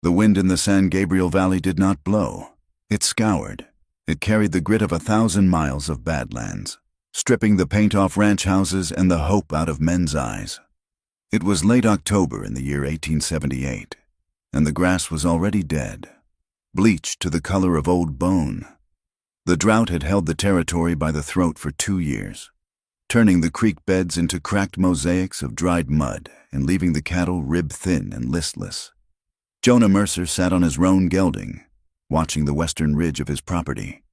The wind in the San Gabriel Valley did not blow. It scoured. It carried the grit of 1,000 miles of badlands, stripping the paint off ranch houses and the hope out of men's eyes. It was late October in the year 1878, and the grass was already dead, bleached to the color of old bone. The drought had held the territory by the throat for 2 years, turning the creek beds into cracked mosaics of dried mud and leaving the cattle rib-thin and listless. Jonah Mercer sat on his roan gelding, watching the western ridge of his property.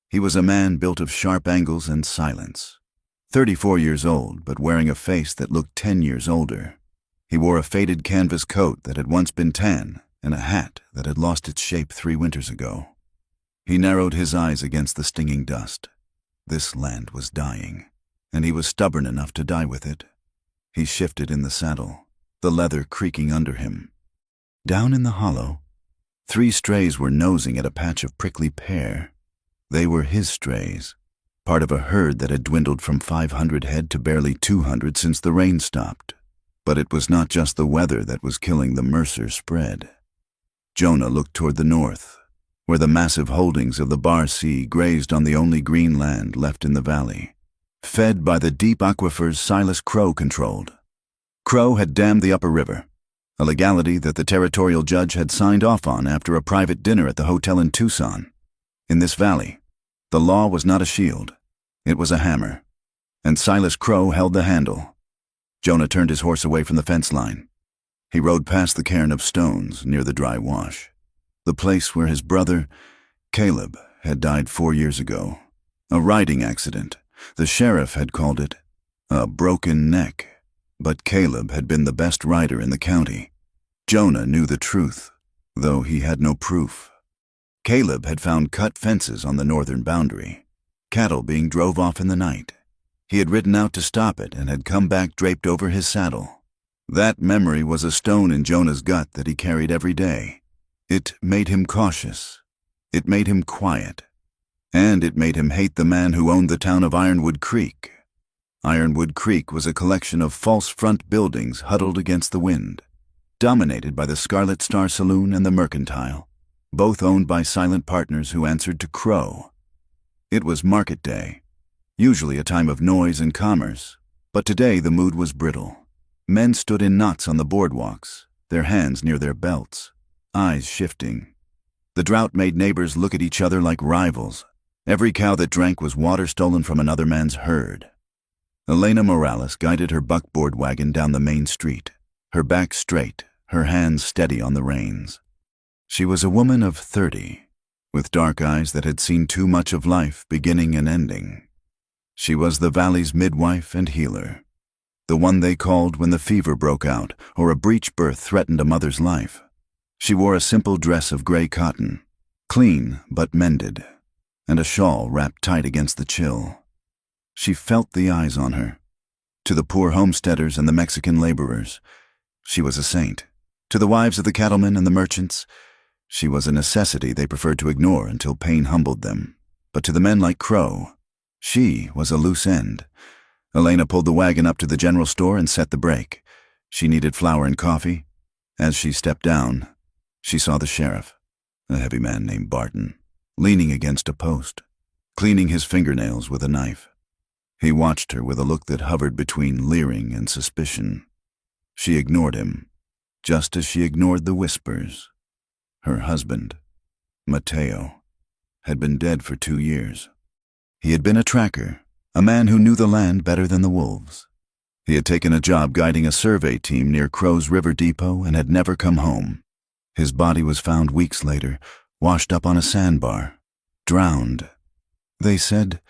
He was a man built of sharp angles and silence. 34 years old, but wearing a face that looked 10 years older. He wore a faded canvas coat that had once been tan and a hat that had lost its shape 3 winters ago. He narrowed his eyes against the stinging dust. This land was dying, and he was stubborn enough to die with it. He shifted in the saddle, the leather creaking under him. Down in the hollow, 3 strays were nosing at a patch of prickly pear. They were his strays, part of a herd that had dwindled from 500 head to barely 200 since the rain stopped. But it was not just the weather that was killing the Mercer spread. Jonah looked toward the north, where the massive holdings of the Bar Sea grazed on the only green land left in the valley, fed by the deep aquifers Silas Crow controlled. Crow had dammed the upper river, a legality that the territorial judge had signed off on after a private dinner at the hotel in Tucson. In this valley, the law was not a shield, it was a hammer, and Silas Crow held the handle. Jonah turned his horse away from the fence line. He rode past the cairn of stones near the dry wash, the place where his brother, Caleb, had died 4 years ago. A riding accident. The sheriff had called it a broken neck, but Caleb had been the best rider in the county. Jonah knew the truth, though he had no proof. Caleb had found cut fences on the northern boundary, cattle being drove off in the night. He had ridden out to stop it and had come back draped over his saddle. That memory was a stone in Jonah's gut that he carried every day. It made him cautious. It made him quiet. And it made him hate the man who owned the town of Ironwood Creek. Ironwood Creek was a collection of false front buildings huddled against the wind, dominated by the Scarlet Star Saloon and the Mercantile, both owned by silent partners who answered to Crow. It was market day, usually a time of noise and commerce, but today the mood was brittle. Men stood in knots on the boardwalks, their hands near their belts, eyes shifting. The drought made neighbors look at each other like rivals. Every cow that drank was water stolen from another man's herd. Elena Morales guided her buckboard wagon down the main street, her back straight, her hands steady on the reins. She was a woman of 30, with dark eyes that had seen too much of life beginning and ending. She was the valley's midwife and healer, the one they called when the fever broke out or a breech birth threatened a mother's life. She wore a simple dress of gray cotton, clean but mended, and a shawl wrapped tight against the chill. She felt the eyes on her. To the poor homesteaders and the Mexican laborers, she was a saint. To the wives of the cattlemen and the merchants, she was a necessity they preferred to ignore until pain humbled them. But to the men like Crow, she was a loose end. Elena pulled the wagon up to the general store and set the brake. She needed flour and coffee. As she stepped down, she saw the sheriff, a heavy man named Barton, leaning against a post, cleaning his fingernails with a knife. He watched her with a look that hovered between leering and suspicion. She ignored him, just as she ignored the whispers. Her husband, Mateo, had been dead for 2 years. He had been a tracker, a man who knew the land better than the wolves. He had taken a job guiding a survey team near Crow's River Depot and had never come home. His body was found weeks later, washed up on a sandbar, drowned. They said,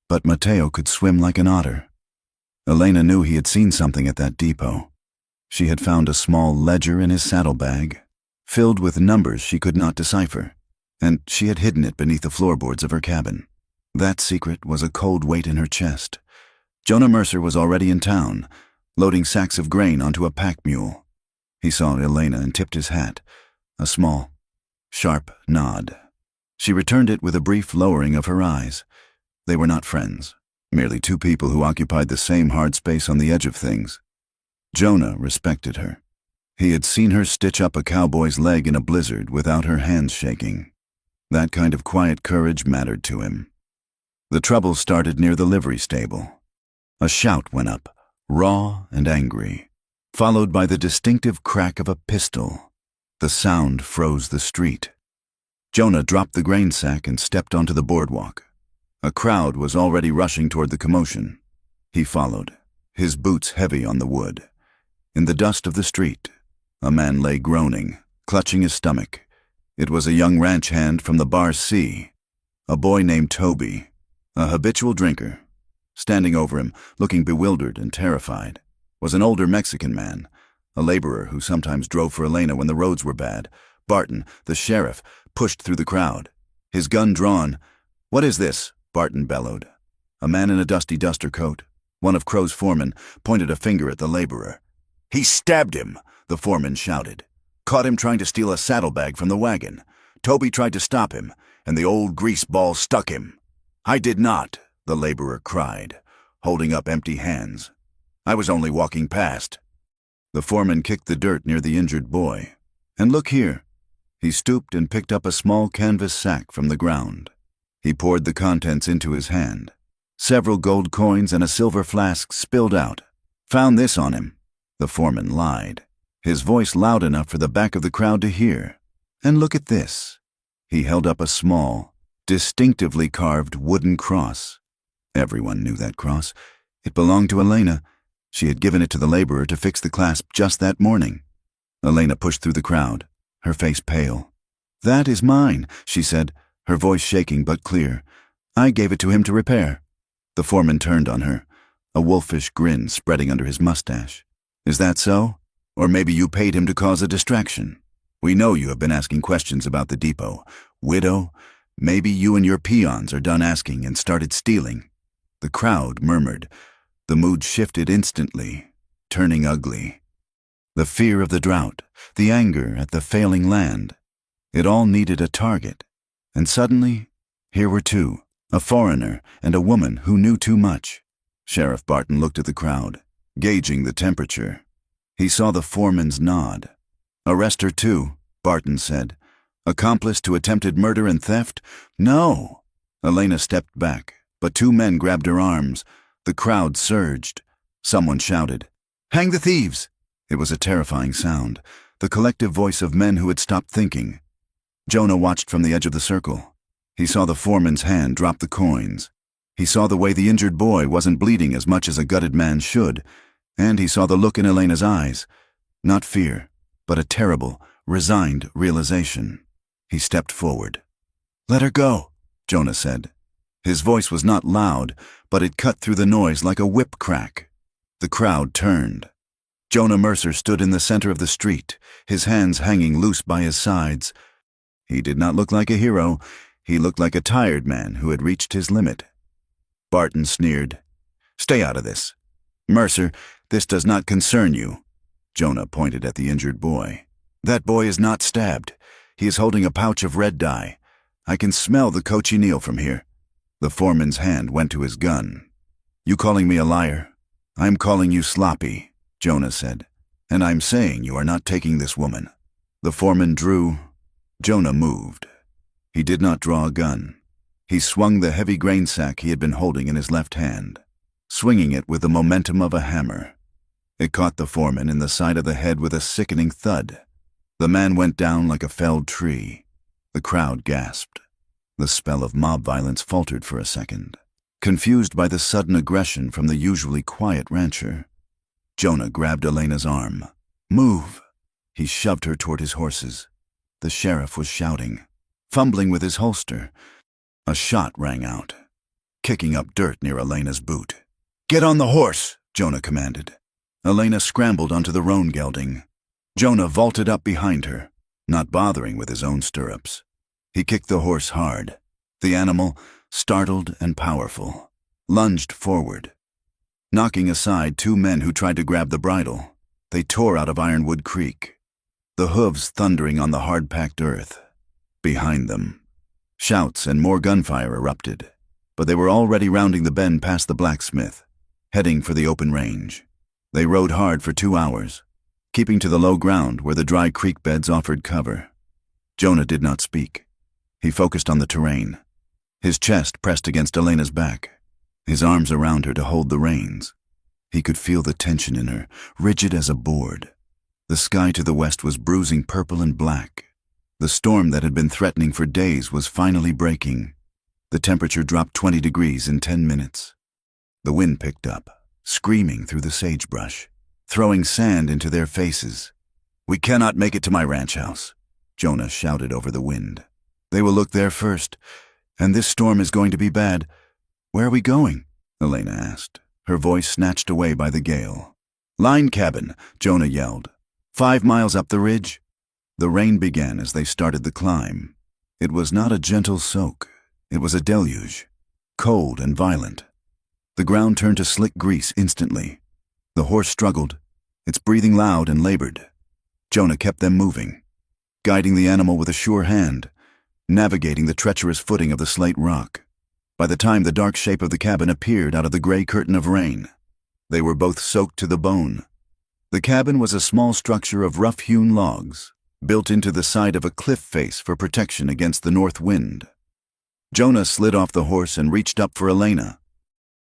but Mateo could swim like an otter. Elena knew he had seen something at that depot. She had found a small ledger in his saddlebag, filled with numbers she could not decipher, and she had hidden it beneath the floorboards of her cabin. That secret was a cold weight in her chest. Jonah Mercer was already in town, loading sacks of grain onto a pack mule. He saw Elena and tipped his hat, a small, sharp nod. She returned it with a brief lowering of her eyes. They were not friends, merely 2 people who occupied the same hard space on the edge of things. Jonah respected her. He had seen her stitch up a cowboy's leg in a blizzard without her hands shaking. That kind of quiet courage mattered to him. The trouble started near the livery stable. A shout went up, raw and angry, followed by the distinctive crack of a pistol. The sound froze the street. Jonah dropped the grain sack and stepped onto the boardwalk. A crowd was already rushing toward the commotion. He followed, his boots heavy on the wood. In the dust of the street, a man lay groaning, clutching his stomach. It was a young ranch hand from the Bar C, a boy named Toby, a habitual drinker. Standing over him, looking bewildered and terrified, was an older Mexican man, a laborer who sometimes drove for Elena when the roads were bad. Barton, the sheriff, pushed through the crowd, his gun drawn. "What is this?" Barton bellowed. A man in a dusty duster coat, one of Crow's foremen, pointed a finger at the laborer. "He stabbed him," the foreman shouted. "Caught him trying to steal a saddlebag from the wagon. Toby tried to stop him, and the old greaseball stuck him." "I did not," the laborer cried, holding up empty hands. "I was only walking past." The foreman kicked the dirt near the injured boy. "And look here." He stooped and picked up a small canvas sack from the ground. He poured the contents into his hand. Several gold coins and a silver flask spilled out. "Found this on him." The foreman lied, his voice loud enough for the back of the crowd to hear. "And look at this." He held up a small, distinctively carved wooden cross. Everyone knew that cross. It belonged to Elena. She had given it to the laborer to fix the clasp just that morning. Elena pushed through the crowd, her face pale. "That is mine," she said, her voice shaking but clear. "I gave it to him to repair." The foreman turned on her, a wolfish grin spreading under his mustache. "Is that so? Or maybe you paid him to cause a distraction? We know you have been asking questions about the depot. Widow, maybe you and your peons are done asking and started stealing." The crowd murmured. The mood shifted instantly, turning ugly. The fear of the drought, the anger at the failing land. It all needed a target. And suddenly, here were two, a foreigner and a woman who knew too much. Sheriff Barton looked at the crowd, gauging the temperature. He saw the foreman's nod. "Arrest her too," Barton said. "Accomplice to attempted murder and theft? No." Elena stepped back, but two men grabbed her arms. The crowd surged. Someone shouted, "Hang the thieves!" It was a terrifying sound, the collective voice of men who had stopped thinking. Jonah watched from the edge of the circle. He saw the foreman's hand drop the coins. He saw the way the injured boy wasn't bleeding as much as a gutted man should, and he saw the look in Elena's eyes. Not fear, but a terrible, resigned realization. He stepped forward. "Let her go," Jonah said. His voice was not loud, but it cut through the noise like a whip crack. The crowd turned. Jonah Mercer stood in the center of the street, his hands hanging loose by his sides. He did not look like a hero. He looked like a tired man who had reached his limit. Barton sneered. "Stay out of this. Mercer, this does not concern you." Jonah pointed at the injured boy. "That boy is not stabbed. He is holding a pouch of red dye. I can smell the cochineal from here." The foreman's hand went to his gun. "You calling me a liar? I'm calling you sloppy," Jonah said. "And I'm saying you are not taking this woman." The foreman drew. Jonah moved. He did not draw a gun. He swung the heavy grain sack he had been holding in his left hand, swinging it with the momentum of a hammer. It caught the foreman in the side of the head with a sickening thud. The man went down like a felled tree. The crowd gasped. The spell of mob violence faltered for a second, confused by the sudden aggression from the usually quiet rancher. Jonah grabbed Elena's arm. "Move!" He shoved her toward his horses. The sheriff was shouting, fumbling with his holster. A shot rang out, kicking up dirt near Elena's boot. "Get on the horse!" Jonah commanded. Elena scrambled onto the roan gelding. Jonah vaulted up behind her, not bothering with his own stirrups. He kicked the horse hard. The animal, startled and powerful, lunged forward. Knocking aside two men who tried to grab the bridle, they tore out of Ironwood Creek, the hooves thundering on the hard-packed earth. Behind them, shouts and more gunfire erupted, but they were already rounding the bend past the blacksmith, heading for the open range. They rode hard for 2 hours. keeping to the low ground where the dry creek beds offered cover. Jonah did not speak. He focused on the terrain, his chest pressed against Elena's back, his arms around her to hold the reins. He could feel the tension in her, rigid as a board. The sky to the west was bruising purple and black. The storm that had been threatening for days was finally breaking. The temperature dropped 20 degrees in 10 minutes. The wind picked up, screaming through the sagebrush, throwing sand into their faces. "We cannot make it to my ranch house," Jonah shouted over the wind. "They will look there first, and this storm is going to be bad." "Where are we going?" Elena asked, her voice snatched away by the gale. "Line cabin," Jonah yelled. 5 miles up the ridge." The rain began as they started the climb. It was not a gentle soak. It was a deluge, cold and violent. The ground turned to slick grease instantly. The horse struggled, its breathing loud and labored. Jonah kept them moving, guiding the animal with a sure hand, navigating the treacherous footing of the slate rock. By the time the dark shape of the cabin appeared out of the gray curtain of rain, they were both soaked to the bone. The cabin was a small structure of rough-hewn logs, built into the side of a cliff face for protection against the north wind. Jonah slid off the horse and reached up for Elena.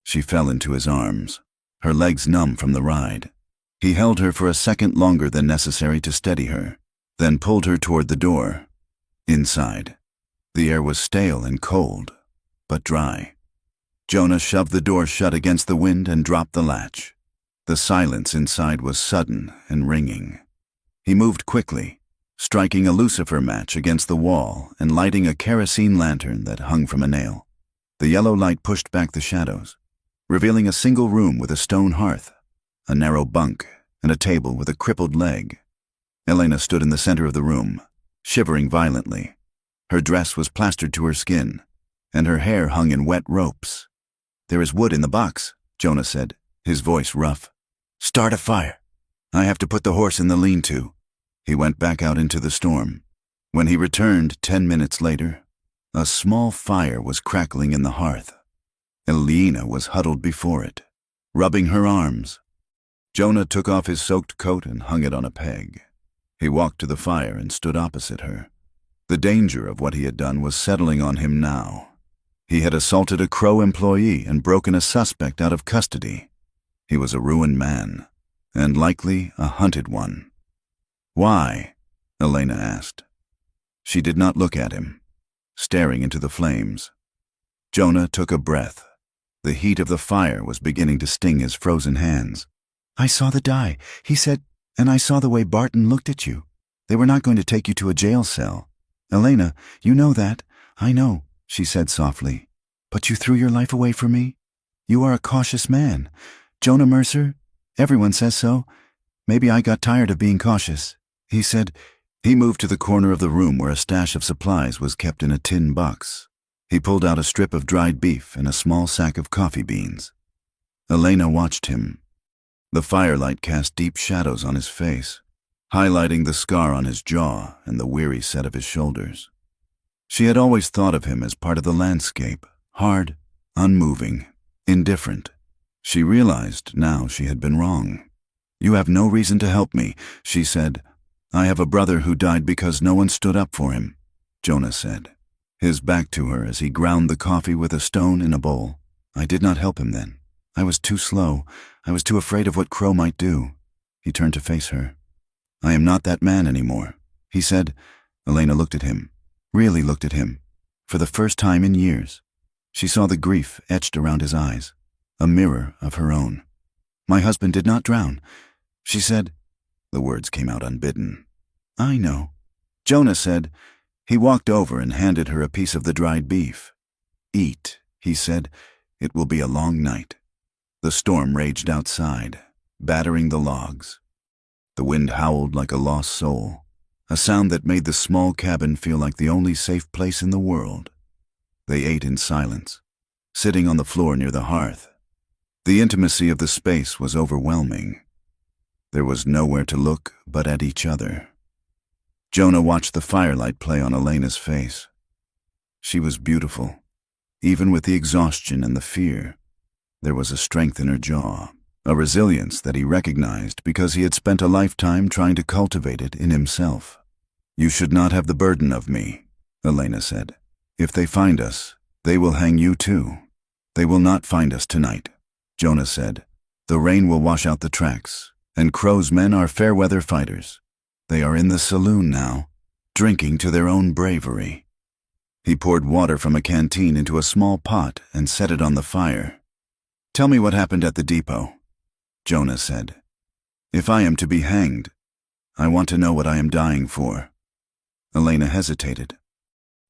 She fell into his arms, her legs numb from the ride. He held her for a second longer than necessary to steady her, then pulled her toward the door. Inside, the air was stale and cold, but dry. Jonah shoved the door shut against the wind and dropped the latch. The silence inside was sudden and ringing. He moved quickly, striking a lucifer match against the wall and lighting a kerosene lantern that hung from a nail. The yellow light pushed back the shadows, revealing a single room with a stone hearth, a narrow bunk, and a table with a crippled leg. Elena stood in the center of the room, shivering violently. Her dress was plastered to her skin, and her hair hung in wet ropes. "There is wood in the box," Jonah said, his voice rough. "Start a fire. I have to put the horse in the lean-to." He went back out into the storm. When he returned 10 minutes later, a small fire was crackling in the hearth. Elena was huddled before it, rubbing her arms. Jonah took off his soaked coat and hung it on a peg. He walked to the fire and stood opposite her. The danger of what he had done was settling on him now. He had assaulted a Crow employee and broken a suspect out of custody. He was a ruined man, and likely a hunted one. "Why?" Elena asked. She did not look at him, staring into the flames. Jonah took a breath. The heat of the fire was beginning to sting his frozen hands. "I saw the dye," he said, "and I saw the way Barton looked at you. They were not going to take you to a jail cell. Elena, you know that." "I know," she said softly. "But you threw your life away for me? You are a cautious man. Jonah Mercer, everyone says so. Maybe I got tired of being cautious," he said. He moved to the corner of the room where a stash of supplies was kept in a tin box. He pulled out a strip of dried beef and a small sack of coffee beans. Elena watched him. The firelight cast deep shadows on his face, highlighting the scar on his jaw and the weary set of his shoulders. She had always thought of him as part of the landscape, hard, unmoving, indifferent. She realized now she had been wrong. "You have no reason to help me," she said. "I have a brother who died because no one stood up for him," Jonah said, his back to her as he ground the coffee with a stone in a bowl. "I did not help him then. I was too slow. I was too afraid of what Crow might do." He turned to face her. "I am not that man anymore," he said. Elena looked at him, really looked at him, for the first time in years. She saw the grief etched around his eyes, a mirror of her own. "My husband did not drown," she said. The words came out unbidden. "I know," Jonah said. He walked over and handed her a piece of the dried beef. "Eat," he said. "It will be a long night." The storm raged outside, battering the logs. The wind howled like a lost soul, a sound that made the small cabin feel like the only safe place in the world. They ate in silence, sitting on the floor near the hearth. The intimacy of the space was overwhelming. There was nowhere to look but at each other. Jonah watched the firelight play on Elena's face. She was beautiful, even with the exhaustion and the fear. There was a strength in her jaw, a resilience that he recognized because he had spent a lifetime trying to cultivate it in himself. "You should not have the burden of me," Elena said. "If they find us, they will hang you too." "They will not find us tonight," Jonah said. "The rain will wash out the tracks, and Crow's men are fair-weather fighters. They are in the saloon now, drinking to their own bravery." He poured water from a canteen into a small pot and set it on the fire. "Tell me what happened at the depot," Jonah said. "If I am to be hanged, I want to know what I am dying for." Elena hesitated.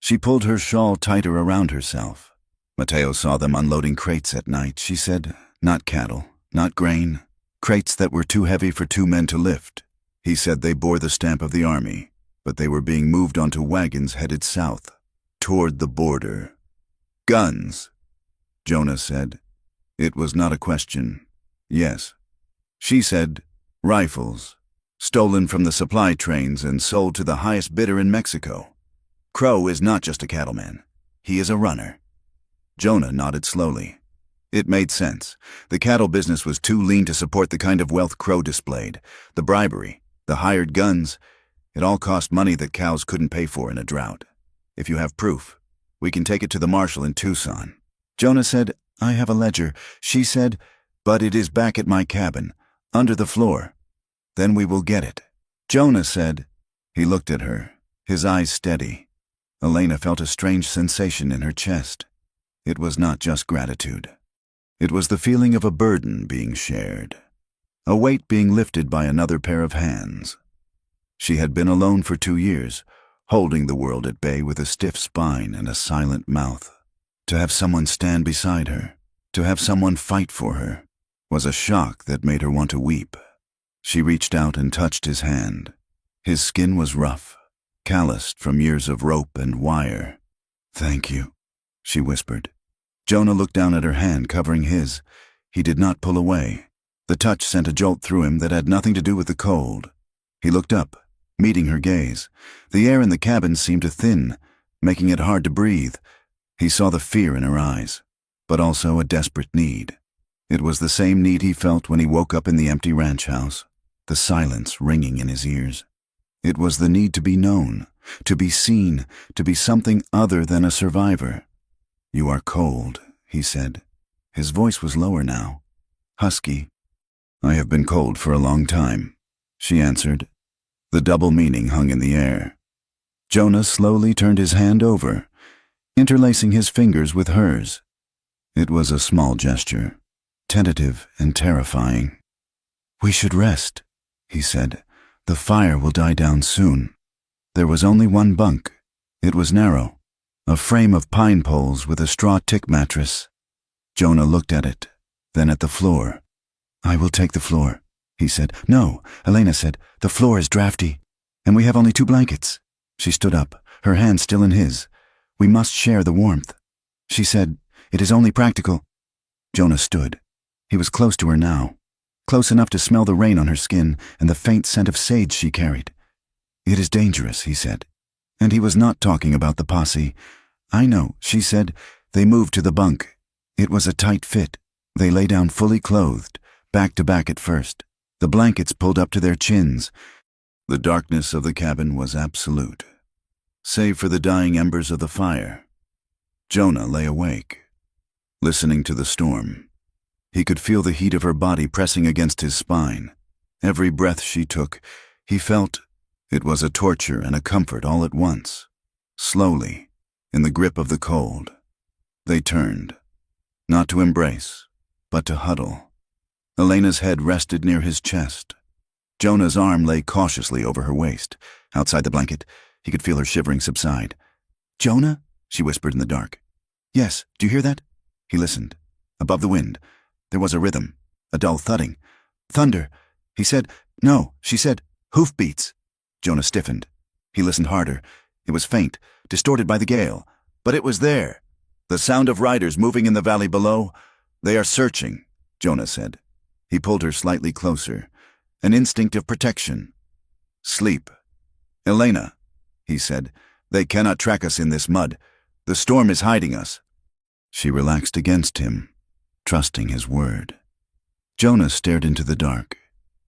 She pulled her shawl tighter around herself. "Mateo saw them unloading crates at night," she said. "Not cattle, not grain, crates that were too heavy for 2 men to lift. He said they bore the stamp of the army, but they were being moved onto wagons headed south, toward the border." "Guns," Jonah said. It was not a question. "Yes." She said, "Rifles, stolen from the supply trains and sold to the highest bidder in Mexico. Crow is not just a cattleman. He is a runner." Jonah nodded slowly. It made sense. The cattle business was too lean to support the kind of wealth Crow displayed. The bribery, the hired guns, it all cost money that cows couldn't pay for in a drought. "If you have proof, we can take it to the marshal in Tucson." Jonah said, "I have a ledger." She said, "But it is back at my cabin, under the floor. Then we will get it." Jonah said. He looked at her, his eyes steady. Elena felt a strange sensation in her chest. It was not just gratitude. It was the feeling of a burden being shared, a weight being lifted by another pair of hands. She had been alone for 2 years, holding the world at bay with a stiff spine and a silent mouth. To have someone stand beside her, to have someone fight for her, was a shock that made her want to weep. She reached out and touched his hand. His skin was rough, calloused from years of rope and wire. "Thank you," she whispered. Jonah looked down at her hand covering his. He did not pull away. The touch sent a jolt through him that had nothing to do with the cold. He looked up, meeting her gaze. The air in the cabin seemed to thin, making it hard to breathe. He saw the fear in her eyes, but also a desperate need. It was the same need he felt when he woke up in the empty ranch house, the silence ringing in his ears. It was the need to be known, to be seen, to be something other than a survivor. "You are cold," he said. His voice was lower now, husky. "I have been cold for a long time," she answered. The double meaning hung in the air. Jonah slowly turned his hand over, interlacing his fingers with hers. It was a small gesture, tentative and terrifying. "We should rest," he said. "The fire will die down soon." There was only one bunk. It was narrow, a frame of pine poles with a straw tick mattress. Jonah looked at it, then at the floor. "I will take the floor," he said. "No," Elena said. "The floor is drafty, and we have only 2 blankets." She stood up, her hand still in his. "We must share the warmth." She said, "It is only practical." Jonah stood. He was close to her now, close enough to smell the rain on her skin and the faint scent of sage she carried. "It is dangerous," he said. And he was not talking about the posse. "I know," she said. They moved to the bunk. It was a tight fit. They lay down fully clothed, back to back at first, the blankets pulled up to their chins. The darkness of the cabin was absolute, save for the dying embers of the fire. Jonah lay awake, listening to the storm. He could feel the heat of her body pressing against his spine. Every breath she took, he felt it was a torture and a comfort all at once. Slowly, in the grip of the cold, they turned, not to embrace, but to huddle. Elena's head rested near his chest. Jonah's arm lay cautiously over her waist. Outside the blanket, he could feel her shivering subside. "Jonah?" she whispered in the dark. "Yes, do you hear that?" He listened. Above the wind, there was a rhythm, a dull thudding. "Thunder." He said. "No," she said. "Hoofbeats." Jonah stiffened. He listened harder. It was faint, distorted by the gale, but it was there. The sound of riders moving in the valley below. "They are searching," Jonah said. He pulled her slightly closer. An instinct of protection. "Sleep." "Elena," he said, "they cannot track us in this mud. The storm is hiding us." She relaxed against him, trusting his word. Jonah stared into the dark.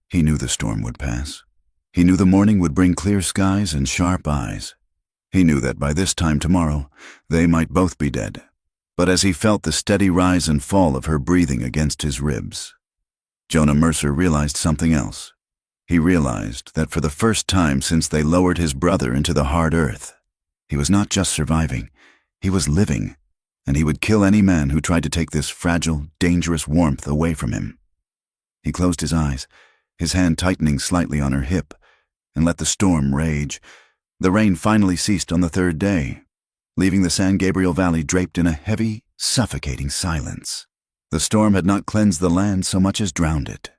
He knew the storm would pass. He knew the morning would bring clear skies and sharp eyes. He knew that by this time tomorrow, they might both be dead. But as he felt the steady rise and fall of her breathing against his ribs, Jonah Mercer realized something else. He realized that for the first time since they lowered his brother into the hard earth, he was not just surviving, he was living, and he would kill any man who tried to take this fragile, dangerous warmth away from him. He closed his eyes, his hand tightening slightly on her hip, and let the storm rage. The rain finally ceased on the third day, leaving the San Gabriel Valley draped in a heavy, suffocating silence. The storm had not cleansed the land so much as drowned it.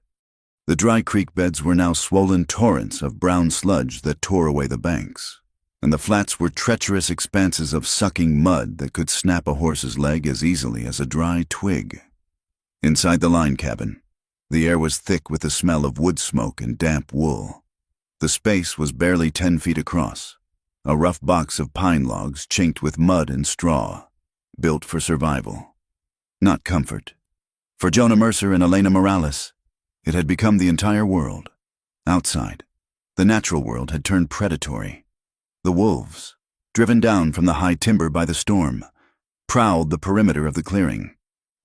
The dry creek beds were now swollen torrents of brown sludge that tore away the banks, and the flats were treacherous expanses of sucking mud that could snap a horse's leg as easily as a dry twig. Inside the line cabin, the air was thick with the smell of wood smoke and damp wool. The space was barely 10 feet across, a rough box of pine logs chinked with mud and straw, built for survival, not comfort. For Jonah Mercer and Elena Morales, it had become the entire world. Outside, the natural world had turned predatory. The wolves, driven down from the high timber by the storm, prowled the perimeter of the clearing.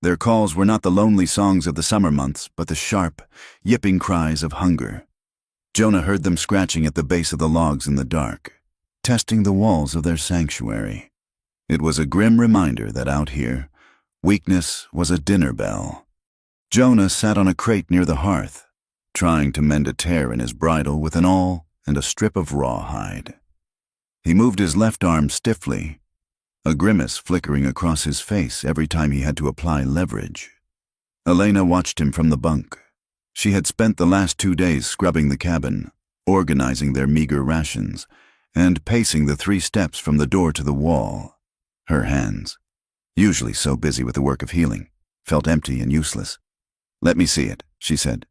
Their calls were not the lonely songs of the summer months, but the sharp, yipping cries of hunger. Jonah heard them scratching at the base of the logs in the dark, testing the walls of their sanctuary. It was a grim reminder that out here, weakness was a dinner bell. Jonah sat on a crate near the hearth, trying to mend a tear in his bridle with an awl and a strip of rawhide. He moved his left arm stiffly, a grimace flickering across his face every time he had to apply leverage. Elena watched him from the bunk. She had spent the last 2 days scrubbing the cabin, organizing their meager rations, and pacing the 3 steps from the door to the wall. Her hands, usually so busy with the work of healing, felt empty and useless. "Let me see it," she said.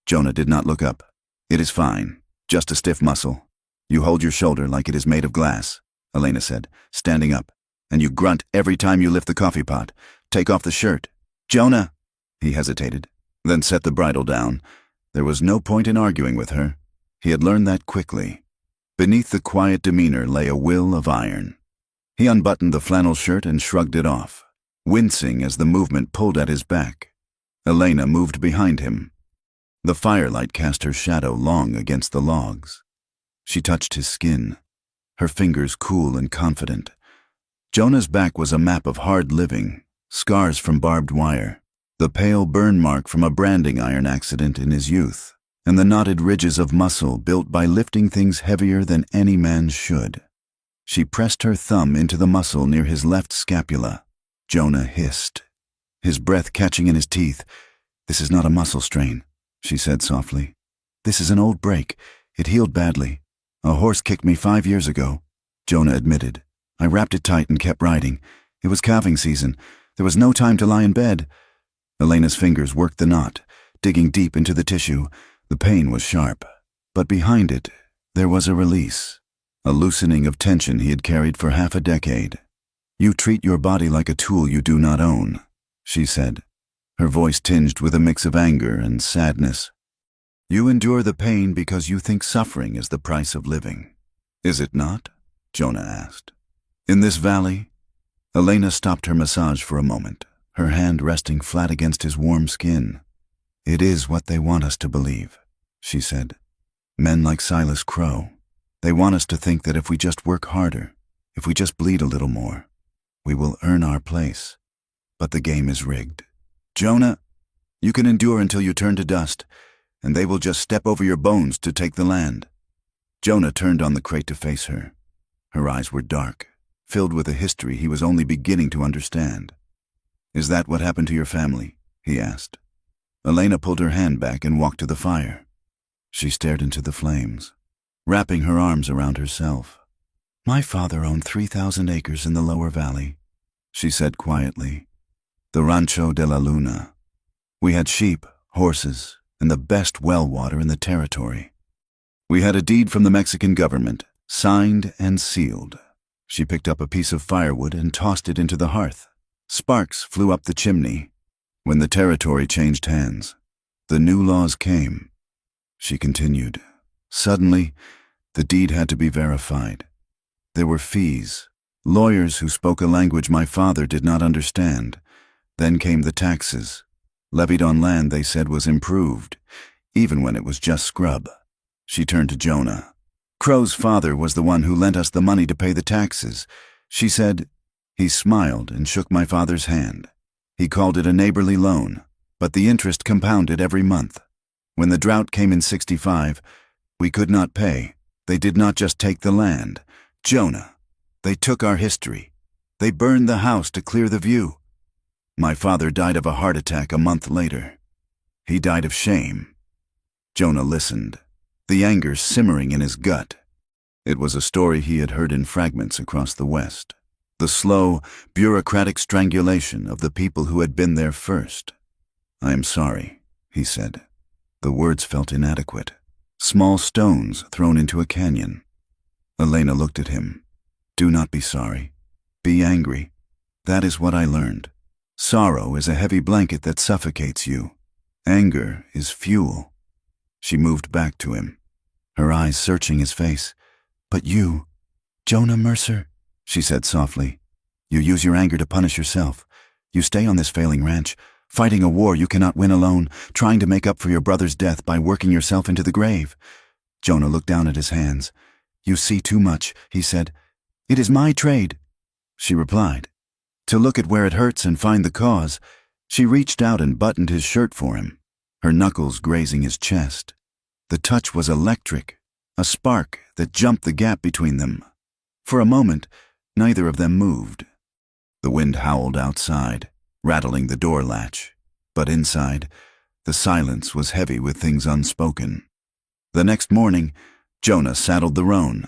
Jonah did not look up. "It is fine, just a stiff muscle. You hold your shoulder like it is made of glass," Elena said, standing up. "And you grunt every time you lift the coffee pot. Take off the shirt." "Jonah!" He hesitated, then set the bridle down. There was no point in arguing with her. He had learned that quickly. Beneath the quiet demeanor lay a will of iron. He unbuttoned the flannel shirt and shrugged it off, wincing as the movement pulled at his back. Elena moved behind him. The firelight cast her shadow long against the logs. She touched his skin, her fingers cool and confident. Jonah's back was a map of hard living, scars from barbed wire, the pale burn mark from a branding iron accident in his youth, and the knotted ridges of muscle built by lifting things heavier than any man should. She pressed her thumb into the muscle near his left scapula. Jonah hissed, his breath catching in his teeth. "This is not a muscle strain," she said softly. "This is an old break. It healed badly. A horse kicked me 5 years ago," Jonah admitted. "I wrapped it tight and kept riding. It was calving season. There was no time to lie in bed." Elena's fingers worked the knot, digging deep into the tissue. The pain was sharp, but behind it, there was a release, a loosening of tension he had carried for half a decade. "You treat your body like a tool you do not own," she said, her voice tinged with a mix of anger and sadness. "You endure the pain because you think suffering is the price of living. Is it not?" Jonah asked. "In this valley?" Elena stopped her massage for a moment, her hand resting flat against his warm skin. "It is what they want us to believe," she said. "Men like Silas Crow. They want us to think that if we just work harder, if we just bleed a little more, we will earn our place. But the game is rigged. Jonah, you can endure until you turn to dust, and they will just step over your bones to take the land." Jonah turned on the crate to face her. Her eyes were dark, filled with a history he was only beginning to understand. "Is that what happened to your family?" he asked. Elena pulled her hand back and walked to the fire. She stared into the flames, wrapping her arms around herself. "My father owned 3,000 acres in the lower valley," she said quietly. "The Rancho de la Luna. We had sheep, horses, and the best well water in the territory. We had a deed from the Mexican government, signed and sealed." She picked up a piece of firewood and tossed it into the hearth. Sparks flew up the chimney. "When the territory changed hands, The new laws came. She continued. Suddenly, the deed had to be verified. There were fees, lawyers who spoke a language my father did not understand. Then came the taxes, levied on land they said was improved, even when it was just scrub. She turned to Jonah. Crow's father was the one who lent us the money to pay the taxes. She said. He smiled and shook my father's hand. He called it a neighborly loan, but the interest compounded every month. When the drought came in '65, we could not pay. They did not just take the land. Jonah, they took our history. They burned the house to clear the view. My father died of a heart attack a month later. He died of shame. Jonah listened, the anger simmering in his gut. It was a story he had heard in fragments across the West. The slow, bureaucratic strangulation of the people who had been there first. I am sorry, he said. The words felt inadequate. Small stones thrown into a canyon. Elena looked at him. Do not be sorry. Be angry. That is what I learned. Sorrow is a heavy blanket that suffocates you. Anger is fuel. She moved back to him, her eyes searching his face. But you, Jonah Mercer, she said softly, you use your anger to punish yourself. You stay on this failing ranch, fighting a war you cannot win alone, trying to make up for your brother's death by working yourself into the grave. Jonah looked down at his hands. You see too much, he said. It is my trade, she replied. To look at where it hurts and find the cause. She reached out and buttoned his shirt for him, her knuckles grazing his chest. The touch was electric, a spark that jumped the gap between them. For a moment, neither of them moved. The wind howled outside, rattling the door latch, but inside, the silence was heavy with things unspoken. The next morning, Jonah saddled the roan.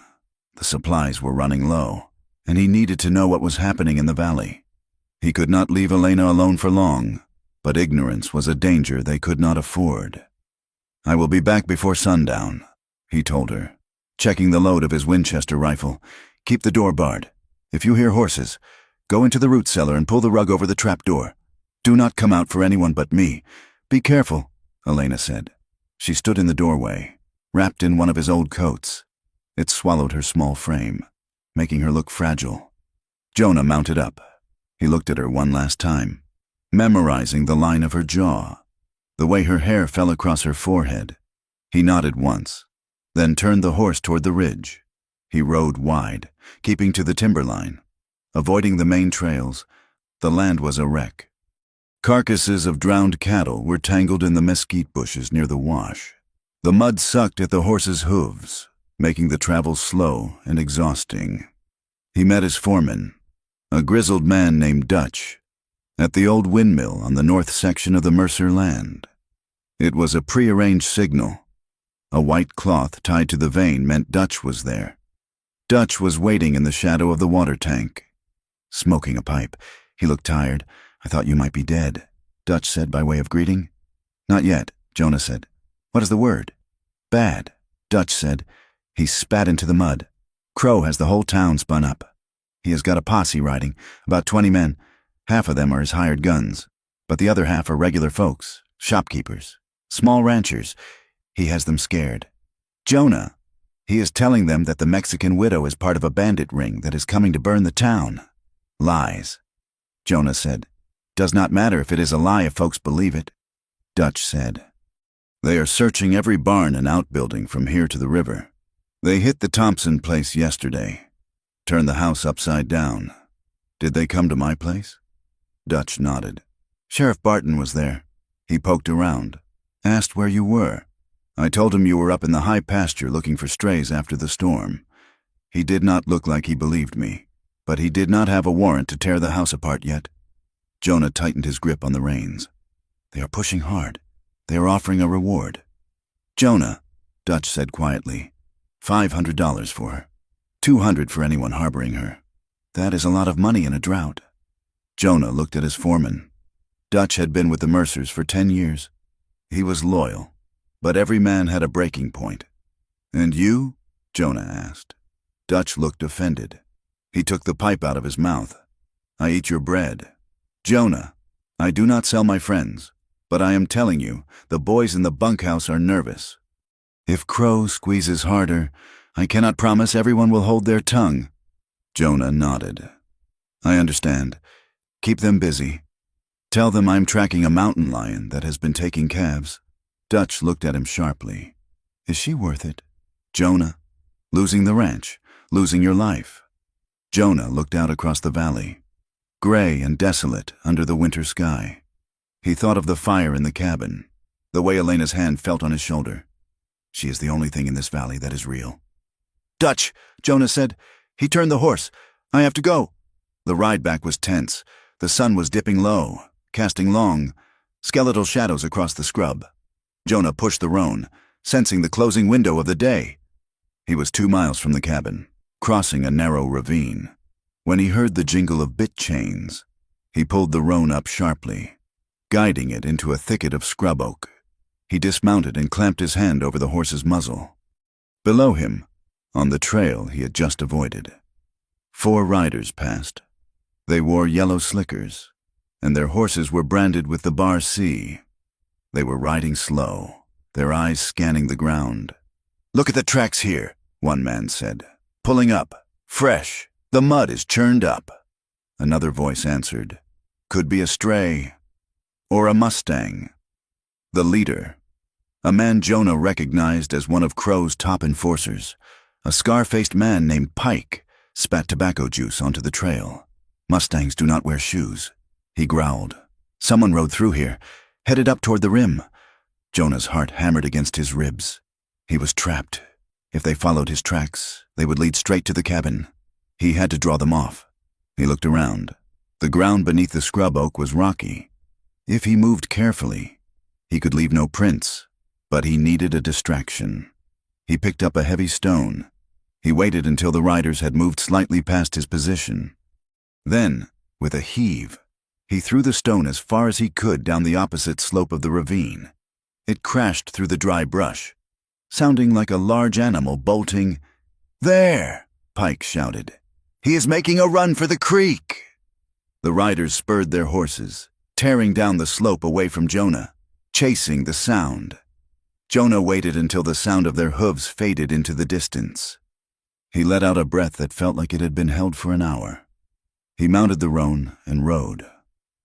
The supplies were running low, and he needed to know what was happening in the valley. He could not leave Elena alone for long, but ignorance was a danger they could not afford. I will be back before sundown, he told her, checking the load of his Winchester rifle. Keep the door barred. If you hear horses, go into the root cellar and pull the rug over the trap door. Do not come out for anyone but me. Be careful, Elena said. She stood in the doorway, wrapped in one of his old coats. It swallowed her small frame, making her look fragile. Jonah mounted up. He looked at her one last time, memorizing the line of her jaw, the way her hair fell across her forehead. He nodded once, then turned the horse toward the ridge. He rode wide, keeping to the timberline, avoiding the main trails. The land was a wreck. Carcasses of drowned cattle were tangled in the mesquite bushes near the wash. The mud sucked at the horses' hooves, making the travel slow and exhausting. He met his foreman, a grizzled man named Dutch, at the old windmill on the north section of the Mercer land. It was a prearranged signal. A white cloth tied to the vane meant Dutch was there. Dutch was waiting in the shadow of the water tank, smoking a pipe. He looked tired. I thought you might be dead, Dutch said by way of greeting. Not yet, Jonah said. What is the word? Bad, Dutch said. He spat into the mud. Crow has the whole town spun up. He has got a posse riding, about 20 men. Half of them are his hired guns, but the other half are regular folks, shopkeepers, small ranchers. He has them scared. Jonah, he is telling them that the Mexican widow is part of a bandit ring that is coming to burn the town. Lies, Jonah said. Does not matter if it is a lie if folks believe it, Dutch said. They are searching every barn and outbuilding from here to the river. They hit the Thompson place yesterday. Turned the house upside down. Did they come to my place? Dutch nodded. Sheriff Barton was there. He poked around, asked where you were. I told him you were up in the high pasture looking for strays after the storm. He did not look like he believed me, but he did not have a warrant to tear the house apart yet. Jonah tightened his grip on the reins. They are pushing hard. They are offering a reward. Jonah, Dutch said quietly, $500 for her. $200 for anyone harboring her. That is a lot of money in a drought. Jonah looked at his foreman. Dutch had been with the Mercers for 10 years. He was loyal, but every man had a breaking point. And you? Jonah asked. Dutch looked offended. He took the pipe out of his mouth. I eat your bread. Jonah, I do not sell my friends. But I am telling you, the boys in the bunkhouse are nervous. If Crow squeezes harder, I cannot promise everyone will hold their tongue." Jonah nodded. "I understand. Keep them busy. Tell them I'm tracking a mountain lion that has been taking calves." Dutch looked at him sharply. "Is she worth it?" "Jonah, losing the ranch, losing your life." Jonah looked out across the valley, gray and desolate under the winter sky. He thought of the fire in the cabin, the way Elena's hand felt on his shoulder. She is the only thing in this valley that is real. "Dutch," Jonah said. "He turned the horse. I have to go." The ride back was tense. The sun was dipping low, casting long, skeletal shadows across the scrub. Jonah pushed the roan, sensing the closing window of the day. He was 2 miles from the cabin, crossing a narrow ravine, when he heard the jingle of bit chains. He pulled the roan up sharply, guiding it into a thicket of scrub oak. He dismounted and clamped his hand over the horse's muzzle. Below him, on the trail he had just avoided, 4 riders passed. They wore yellow slickers, and their horses were branded with the bar C. They were riding slow, their eyes scanning the ground. "Look at the tracks here," one man said. "Pulling up. Fresh. The mud is churned up." Another voice answered. "Could be a stray. Or a Mustang." The leader, a man Jonah recognized as one of Crow's top enforcers, a scar-faced man named Pike, spat tobacco juice onto the trail. "Mustangs do not wear shoes," he growled. "Someone rode through here, headed up toward the rim." Jonah's heart hammered against his ribs. He was trapped. If they followed his tracks, they would lead straight to the cabin. He had to draw them off. He looked around. The ground beneath the scrub oak was rocky. If he moved carefully, he could leave no prints, but he needed a distraction. He picked up a heavy stone. He waited until the riders had moved slightly past his position. Then, with a heave, he threw the stone as far as he could down the opposite slope of the ravine. It crashed through the dry brush, sounding like a large animal bolting. "There!" Pike shouted. "He is making a run for the creek!" The riders spurred their horses, tearing down the slope away from Jonah, chasing the sound. Jonah waited until the sound of their hooves faded into the distance. He let out a breath that felt like it had been held for an hour. He mounted the roan and rode,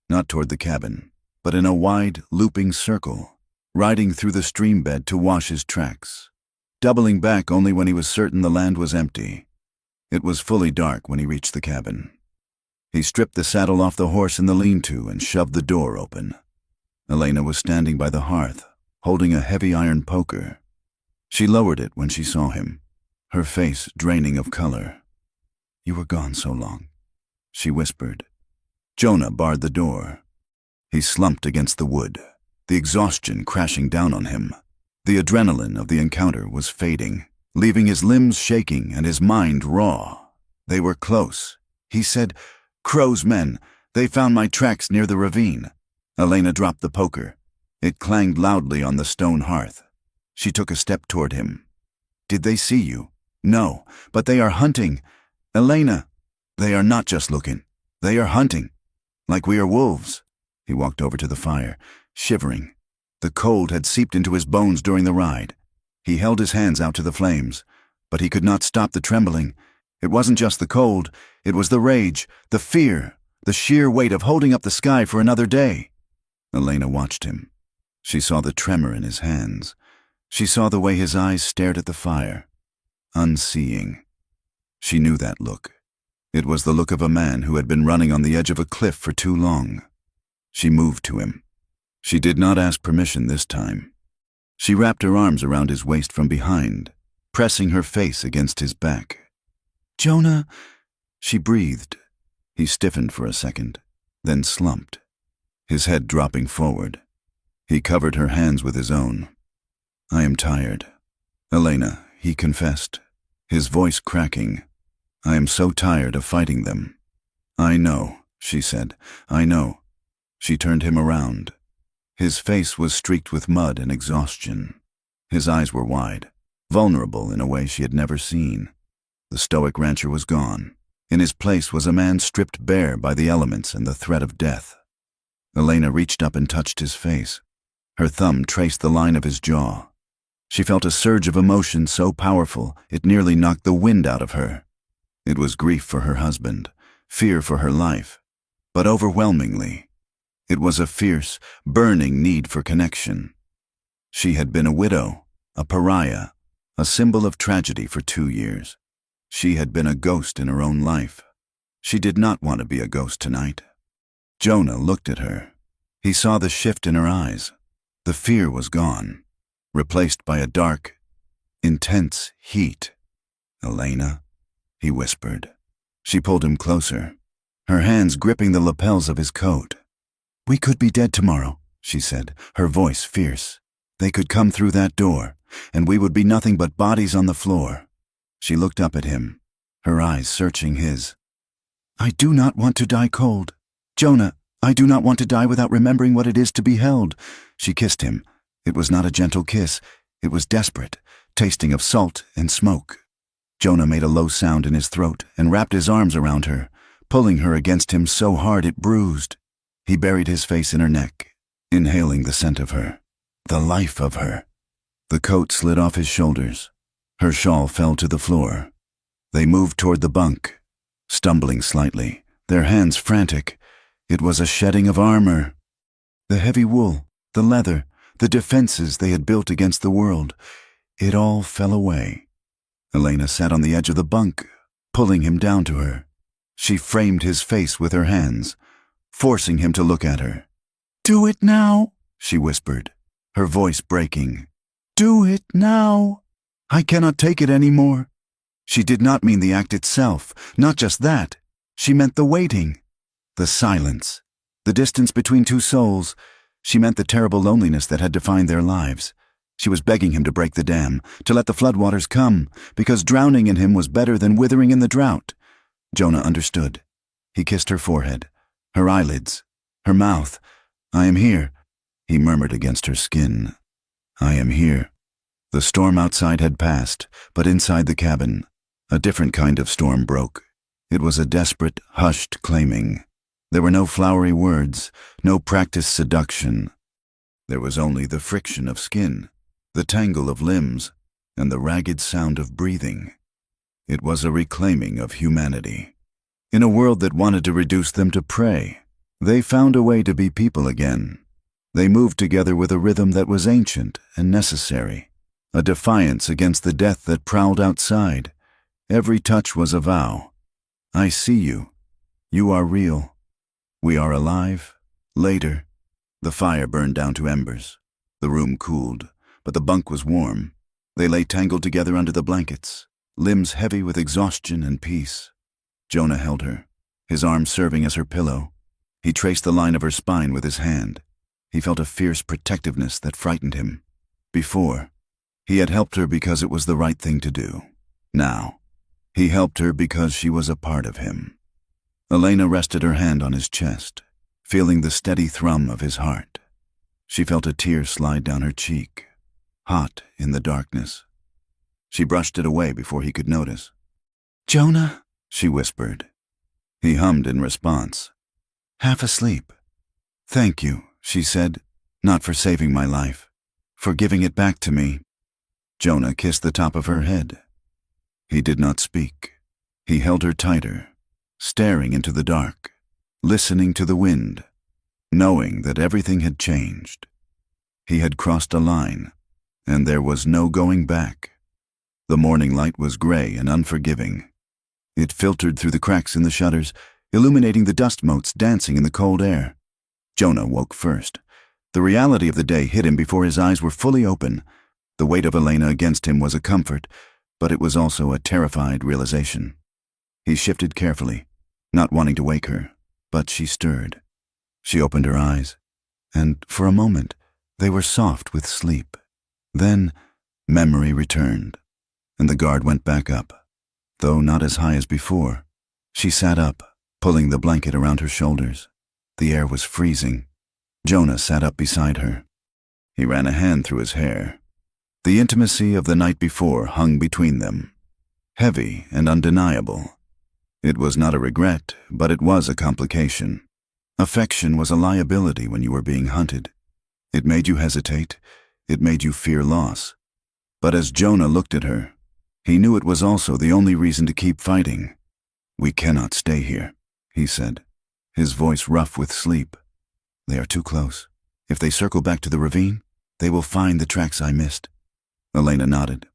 not toward the cabin, but in a wide, looping circle, riding through the stream bed to wash his tracks, doubling back only when he was certain the land was empty. It was fully dark when he reached the cabin. He stripped the saddle off the horse in the lean-to and shoved the door open. Elena was standing by the hearth, holding a heavy iron poker. She lowered it when she saw him, her face draining of color. "You were gone so long," she whispered. Jonah barred the door. He slumped against the wood, the exhaustion crashing down on him. The adrenaline of the encounter was fading, leaving his limbs shaking and his mind raw. They were close. He said, "Crow's men, they found my tracks near the ravine." Elena dropped the poker. It clanged loudly on the stone hearth. She took a step toward him. "Did they see you?" "No, but they are hunting." "Elena, they are not just looking. They are hunting. Like we are wolves." He walked over to the fire, shivering. The cold had seeped into his bones during the ride. He held his hands out to the flames, but he could not stop the trembling. It wasn't just the cold, it was the rage, the fear, the sheer weight of holding up the sky for another day. Elena watched him. She saw the tremor in his hands. She saw the way his eyes stared at the fire, unseeing. She knew that look. It was the look of a man who had been running on the edge of a cliff for too long. She moved to him. She did not ask permission this time. She wrapped her arms around his waist from behind, pressing her face against his back. "Jonah," she breathed. He stiffened for a second, then slumped, his head dropping forward. He covered her hands with his own. "I am tired." "Elena," he confessed, his voice cracking. "I am so tired of fighting them." "I know," she said. "I know." She turned him around. His face was streaked with mud and exhaustion. His eyes were wide, vulnerable in a way she had never seen. The stoic rancher was gone. In his place was a man stripped bare by the elements and the threat of death. Elena reached up and touched his face. Her thumb traced the line of his jaw. She felt a surge of emotion so powerful it nearly knocked the wind out of her. It was grief for her husband, fear for her life, but overwhelmingly, it was a fierce, burning need for connection. She had been a widow, a pariah, a symbol of tragedy for 2 years. She had been a ghost in her own life. She did not want to be a ghost tonight. Jonah looked at her. He saw the shift in her eyes. The fear was gone, replaced by a dark, intense heat. "Elena," he whispered. She pulled him closer, her hands gripping the lapels of his coat. "We could be dead tomorrow," she said, her voice fierce. "They could come through that door, and we would be nothing but bodies on the floor." She looked up at him, her eyes searching his. "I do not want to die cold. Jonah, I do not want to die without remembering what it is to be held." She kissed him. It was not a gentle kiss. It was desperate, tasting of salt and smoke. Jonah made a low sound in his throat and wrapped his arms around her, pulling her against him so hard it bruised. He buried his face in her neck, inhaling the scent of her, the life of her. The coat slid off his shoulders. Her shawl fell to the floor. They moved toward the bunk, stumbling slightly, their hands frantic. It was a shedding of armor. The heavy wool, the leather, the defenses they had built against the world, it all fell away. Elena sat on the edge of the bunk, pulling him down to her. She framed his face with her hands, forcing him to look at her. "Do it now," she whispered, her voice breaking. "Do it now. I cannot take it anymore." She did not mean the act itself, not just that. She meant the waiting, the silence, the distance between two souls. She meant the terrible loneliness that had defined their lives. She was begging him to break the dam, to let the floodwaters come, because drowning in him was better than withering in the drought. Jonah understood. He kissed her forehead, her eyelids, her mouth. "I am here," he murmured against her skin. "I am here." The storm outside had passed, but inside the cabin, a different kind of storm broke. It was a desperate, hushed claiming. There were no flowery words, no practiced seduction. There was only the friction of skin, the tangle of limbs, and the ragged sound of breathing. It was a reclaiming of humanity. In a world that wanted to reduce them to prey, they found a way to be people again. They moved together with a rhythm that was ancient and necessary, a defiance against the death that prowled outside. Every touch was a vow. "I see you. You are real. We are alive." Later, the fire burned down to embers. The room cooled, but the bunk was warm. They lay tangled together under the blankets, limbs heavy with exhaustion and peace. Jonah held her, his arm serving as her pillow. He traced the line of her spine with his hand. He felt a fierce protectiveness that frightened him. Before, he had helped her because it was the right thing to do. Now, he helped her because she was a part of him. Elena rested her hand on his chest, feeling the steady thrum of his heart. She felt a tear slide down her cheek, hot in the darkness. She brushed it away before he could notice. "Jonah," she whispered. He hummed in response. "Half asleep." "Thank you," she said, "not for saving my life, for giving it back to me." Jonah kissed the top of her head. He did not speak. He held her tighter, staring into the dark, listening to the wind, knowing that everything had changed. He had crossed a line, and there was no going back. The morning light was gray and unforgiving. It filtered through the cracks in the shutters, illuminating the dust motes dancing in the cold air. Jonah woke first. The reality of the day hit him before his eyes were fully open. The weight of Elena against him was a comfort, but it was also a terrified realization. He shifted carefully, not wanting to wake her, but she stirred. She opened her eyes, and for a moment they were soft with sleep. Then memory returned, and the guard went back up, though not as high as before. She sat up, pulling the blanket around her shoulders. The air was freezing. Jonah sat up beside her. He ran a hand through his hair. The intimacy of the night before hung between them, heavy and undeniable. It was not a regret, but it was a complication. Affection was a liability when you were being hunted. It made you hesitate. It made you fear loss. But as Jonah looked at her, he knew it was also the only reason to keep fighting. "We cannot stay here," he said, his voice rough with sleep. "They are too close. If they circle back to the ravine, they will find the tracks I missed." Elena nodded.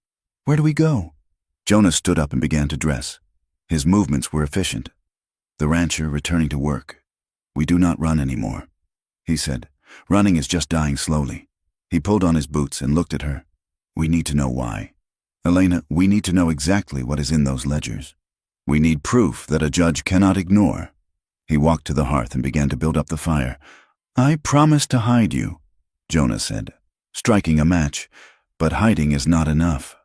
"Where do we go?" Jonah stood up and began to dress. His movements were efficient. The rancher returning to work. "We do not run anymore," he said. "Running is just dying slowly." He pulled on his boots and looked at her. "We need to know why. Elena, we need to know exactly what is in those ledgers. We need proof that a judge cannot ignore." He walked to the hearth and began to build up the fire. "I promise to hide you," Jonah said, striking a match, "but hiding is not enough.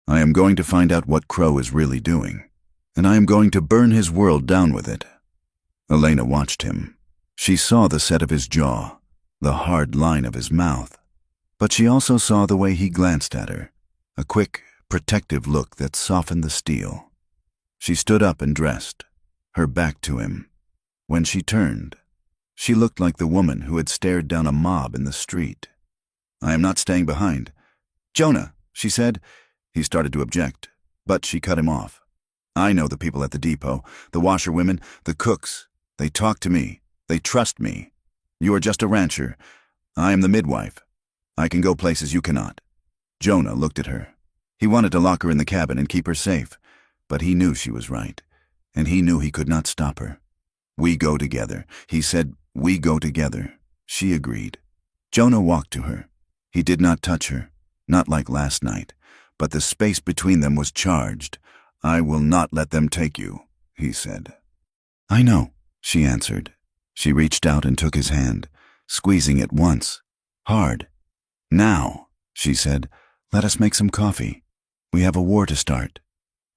I am going to find out what Crow is really doing, and I am going to burn his world down with it." Elena watched him. She saw the set of his jaw, the hard line of his mouth, but she also saw the way he glanced at her, a quick, protective look that softened the steel. She stood up and dressed, her back to him. When she turned, she looked like the woman who had stared down a mob in the street. "I am not staying behind." "Jonah," she said. He started to object, but she cut him off. "I know the people at the depot, the washerwomen, the cooks. They talk to me. They trust me. You are just a rancher. I am the midwife. I can go places you cannot." Jonah looked at her. He wanted to lock her in the cabin and keep her safe, but he knew she was right, and he knew he could not stop her. "We go together," he said. "We go together." She agreed. Jonah walked to her. He did not touch her, not like last night, but the space between them was charged. "I will not let them take you," he said. "I know," she answered. She reached out and took his hand, squeezing it once, hard. "Now," she said, "let us make some coffee. We have a war to start."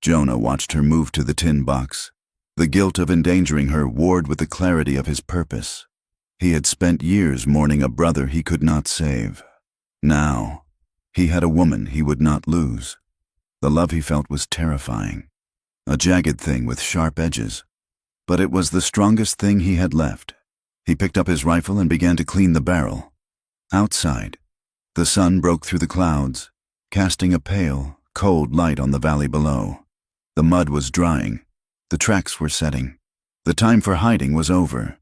Jonah watched her move to the tin box. The guilt of endangering her warred with the clarity of his purpose. He had spent years mourning a brother he could not save. Now, he had a woman he would not lose. The love he felt was terrifying, a jagged thing with sharp edges. But it was the strongest thing he had left. He picked up his rifle and began to clean the barrel. Outside, the sun broke through the clouds, casting a pale, cold light on the valley below. The mud was drying. The tracks were setting. The time for hiding was over.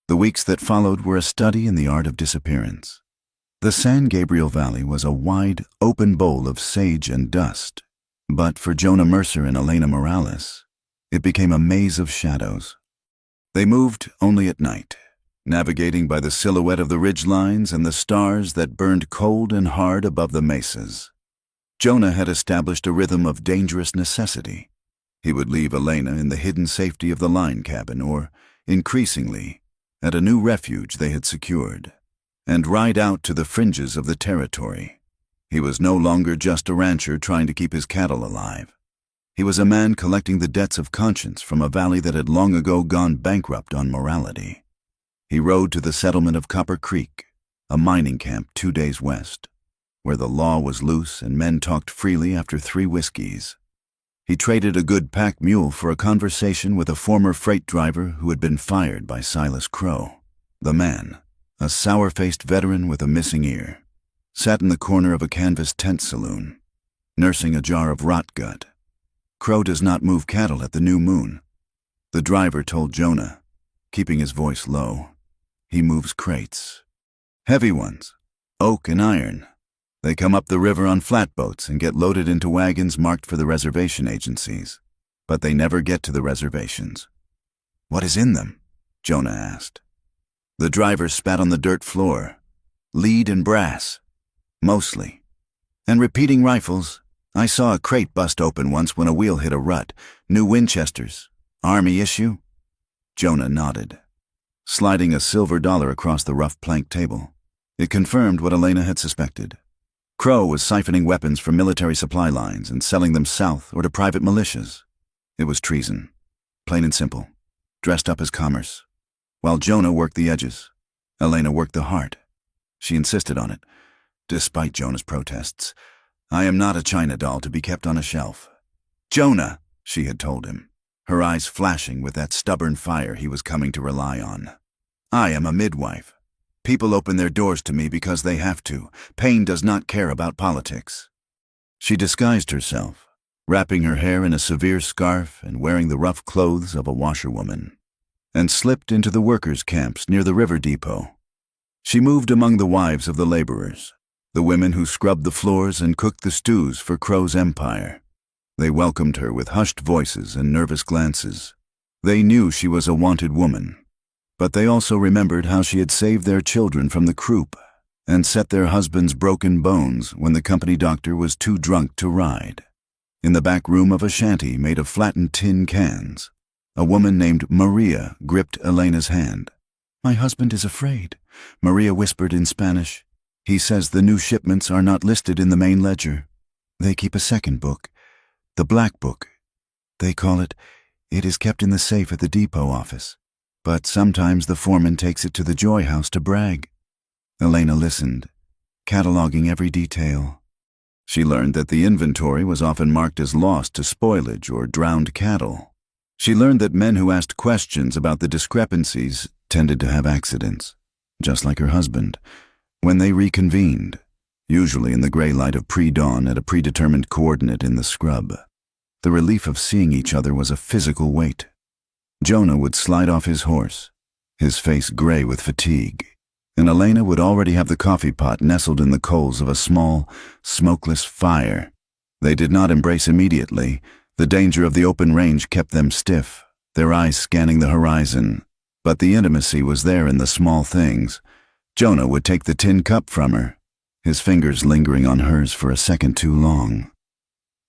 The weeks that followed were a study in the art of disappearance. The San Gabriel Valley was a wide, open bowl of sage and dust. But for Jonah Mercer and Elena Morales, it became a maze of shadows. They moved only at night, navigating by the silhouette of the ridgelines and the stars that burned cold and hard above the mesas. Jonah had established a rhythm of dangerous necessity. He would leave Elena in the hidden safety of the line cabin or, increasingly, at a new refuge they had secured, and ride out to the fringes of the territory. He was no longer just a rancher trying to keep his cattle alive. He was a man collecting the debts of conscience from a valley that had long ago gone bankrupt on morality. He rode to the settlement of Copper Creek, a mining camp 2 days west, where the law was loose and men talked freely after 3 whiskeys. He traded a good pack mule for a conversation with a former freight driver who had been fired by Silas Crow. The man, a sour-faced veteran with a missing ear, sat in the corner of a canvas tent saloon, nursing a jar of rot gut. "Crow does not move cattle at the new moon," the driver told Jonah, keeping his voice low. "He moves crates. Heavy ones, oak and iron. They come up the river on flatboats and get loaded into wagons marked for the reservation agencies, but they never get to the reservations." "What is in them?" Jonah asked. The driver spat on the dirt floor. "Lead and brass, mostly. And repeating rifles. I saw a crate bust open once when a wheel hit a rut. New Winchesters. Army issue?" Jonah nodded, sliding a silver dollar across the rough plank table. It confirmed what Elena had suspected. Crow was siphoning weapons from military supply lines and selling them south or to private militias. It was treason, plain and simple, dressed up as commerce. While Jonah worked the edges, Elena worked the heart. She insisted on it, despite Jonah's protests. "I am not a china doll to be kept on a shelf." "Jonah," she had told him, her eyes flashing with that stubborn fire he was coming to rely on. "I am a midwife. People open their doors to me because they have to. Pain does not care about politics. She disguised herself, wrapping her hair in a severe scarf and wearing the rough clothes of a washerwoman, and slipped into the workers' camps near the river depot. She moved among the wives of the laborers, the women who scrubbed the floors and cooked the stews for Crow's empire. They welcomed her with hushed voices and nervous glances. They knew she was a wanted woman, but they also remembered how she had saved their children from the croup and set their husbands' broken bones when the company doctor was too drunk to ride. In the back room of a shanty made of flattened tin cans, a woman named Maria gripped Elena's hand. "My husband is afraid," Maria whispered in Spanish. "He says the new shipments are not listed in the main ledger. They keep a second book, the Black Book. They call it. It is kept in the safe at the depot office, but sometimes the foreman takes it to the Joy House to brag." Elena listened, cataloging every detail. She learned that the inventory was often marked as lost to spoilage or drowned cattle. She learned that men who asked questions about the discrepancies tended to have accidents, just like her husband. When they reconvened, usually in the gray light of pre-dawn at a predetermined coordinate in the scrub, the relief of seeing each other was a physical weight. Jonah would slide off his horse, his face gray with fatigue, and Elena would already have the coffee pot nestled in the coals of a small, smokeless fire. They did not embrace immediately. The danger of the open range kept them stiff, their eyes scanning the horizon. But the intimacy was there in the small things. Jonah would take the tin cup from her, his fingers lingering on hers for a second too long.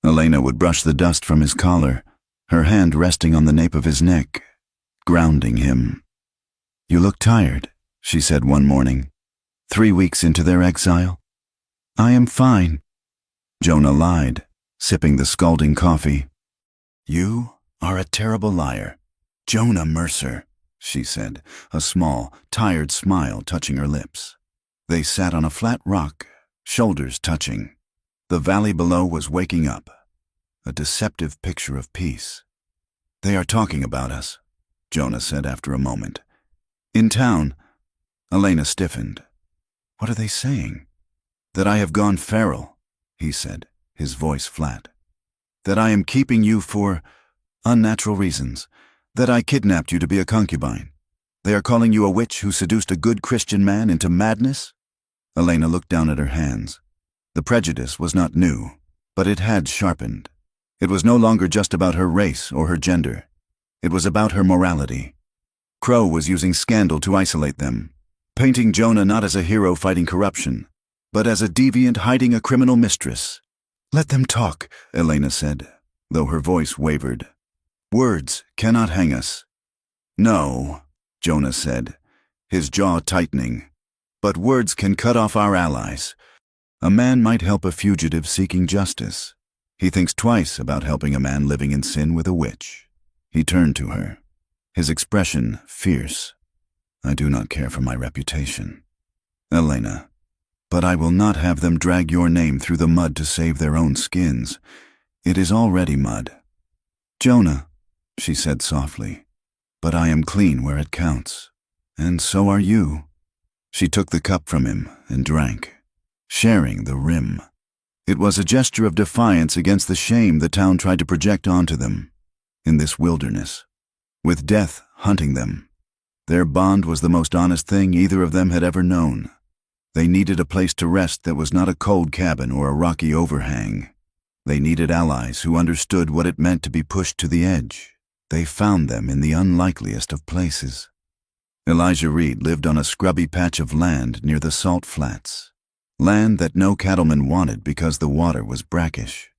Elena would brush the dust from his collar, her hand resting on the nape of his neck, grounding him. "You look tired," she said one morning. 3 weeks into their exile? "I am fine." Jonah lied, sipping the scalding coffee. "You are a terrible liar. Jonah Mercer," she said, a small, tired smile touching her lips. They sat on a flat rock, shoulders touching. The valley below was waking up, a deceptive picture of peace. "They are talking about us," Jonah said after a moment. "In town." Elena stiffened. "What are they saying?" "That I have gone feral," he said, his voice flat. "That I am keeping you for unnatural reasons. That I kidnapped you to be a concubine. They are calling you a witch who seduced a good Christian man into madness?" Elena looked down at her hands. The prejudice was not new, but it had sharpened. It was no longer just about her race or her gender. It was about her morality. Crow was using scandal to isolate them, painting Jonah not as a hero fighting corruption, but as a deviant hiding a criminal mistress. "Let them talk," Elena said, though her voice wavered. "Words cannot hang us." "No," Jonah said, his jaw tightening, "but words can cut off our allies. A man might help a fugitive seeking justice. He thinks twice about helping a man living in sin with a witch." He turned to her, his expression fierce. "I do not care for my reputation, Elena, but I will not have them drag your name through the mud to save their own skins. It is already mud." "Jonah," she said softly, "but I am clean where it counts, and so are you." She took the cup from him and drank, sharing the rim. It was a gesture of defiance against the shame the town tried to project onto them. In this wilderness, with death hunting them, their bond was the most honest thing either of them had ever known. They needed a place to rest that was not a cold cabin or a rocky overhang. They needed allies who understood what it meant to be pushed to the edge. They found them in the unlikeliest of places. Elijah Reed lived on a scrubby patch of land near the salt flats, land that no cattleman wanted because the water was brackish.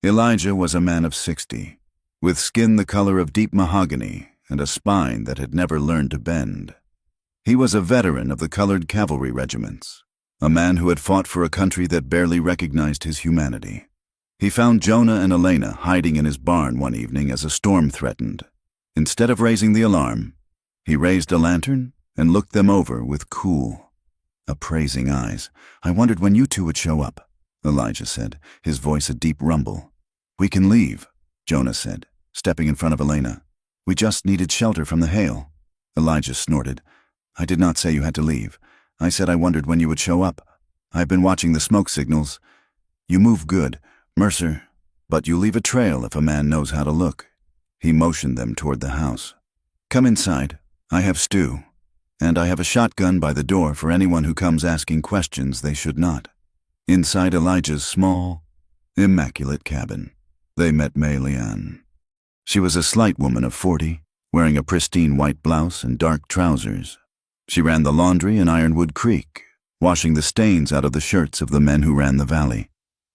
Elijah was a man of 60, with skin the color of deep mahogany and a spine that had never learned to bend. He was a veteran of the colored cavalry regiments, a man who had fought for a country that barely recognized his humanity. He found Jonah and Elena hiding in his barn one evening as a storm threatened. Instead of raising the alarm, he raised a lantern and looked them over with cool, appraising eyes. "I wondered when you two would show up," Elijah said, his voice a deep rumble. "We can leave," Jonah said, stepping in front of Elena. "We just needed shelter from the hail." Elijah snorted. "I did not say you had to leave. I said I wondered when you would show up. I've been watching the smoke signals. You move good, Mercer, but you leave a trail if a man knows how to look." He motioned them toward the house. "Come inside. I have stew, and I have a shotgun by the door for anyone who comes asking questions they should not." Inside Elijah's small, immaculate cabin, they met Mei Lian. She was a slight woman of 40, wearing a pristine white blouse and dark trousers. She ran the laundry in Ironwood Creek, washing the stains out of the shirts of the men who ran the valley.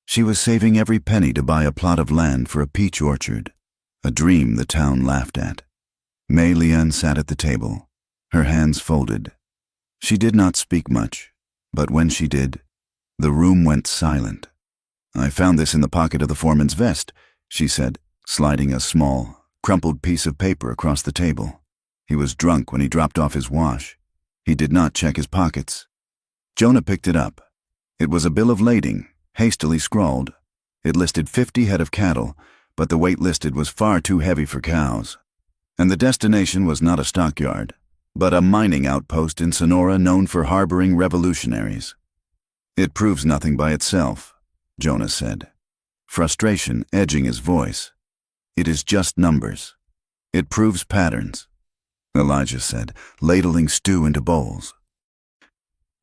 She was saving every penny to buy a plot of land for a peach orchard, a dream the town laughed at. Mei Lian sat at the table, her hands folded. She did not speak much, but when she did, the room went silent. "I found this in the pocket of the foreman's vest," she said, sliding a small, crumpled piece of paper across the table. "He was drunk when he dropped off his wash. He did not check his pockets." Jonah picked it up. It was a bill of lading, hastily scrawled. It listed 50 head of cattle, but the weight listed was far too heavy for cows. And the destination was not a stockyard, but a mining outpost in Sonora known for harboring revolutionaries. "It proves nothing by itself," Jonah said, frustration edging his voice. "It is just numbers. It proves patterns," Elijah said, ladling stew into bowls.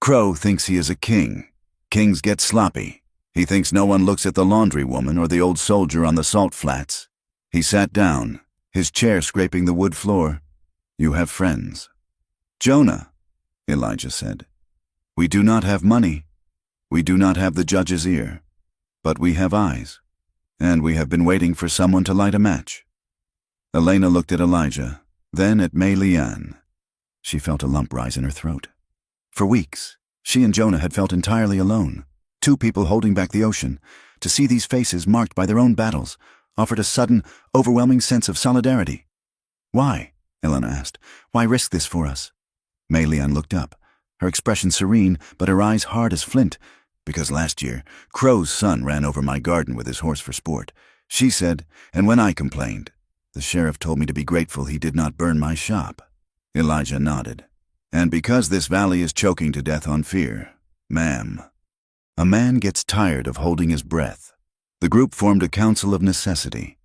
"Crow thinks he is a king. Kings get sloppy. He thinks no one looks at the laundry woman or the old soldier on the salt flats." He sat down, his chair scraping the wood floor. "You have friends." "Jonah," Elijah said, "we do not have money. We do not have the judge's ear. But we have eyes, and we have been waiting for someone to light a match." Elena looked at Elijah, then at Mei Lian. She felt a lump rise in her throat. For weeks, she and Jonah had felt entirely alone, two people holding back the ocean. To see these faces marked by their own battles offered a sudden, overwhelming sense of solidarity. "Why?" Elena asked. "Why risk this for us?" Mei Lian looked up, her expression serene, but her eyes hard as flint. "Because last year, Crow's son ran over my garden with his horse for sport," she said, "and when I complained, the sheriff told me to be grateful he did not burn my shop." Elijah nodded. "And because this valley is choking to death on fear, ma'am." A man gets tired of holding his breath. The group formed a council of necessity.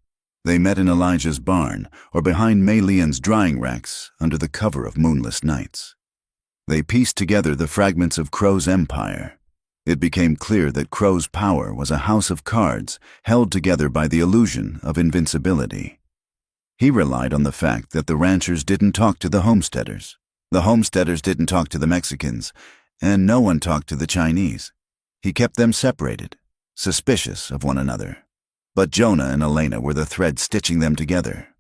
They met in Elijah's barn or behind Mei Lian's drying racks under the cover of moonless nights. They pieced together the fragments of Crow's empire. It became clear that Crow's power was a house of cards held together by the illusion of invincibility. He relied on the fact that the ranchers didn't talk to the homesteaders didn't talk to the Mexicans, and no one talked to the Chinese. He kept them separated, suspicious of one another. But Jonah and Elena were the thread stitching them together.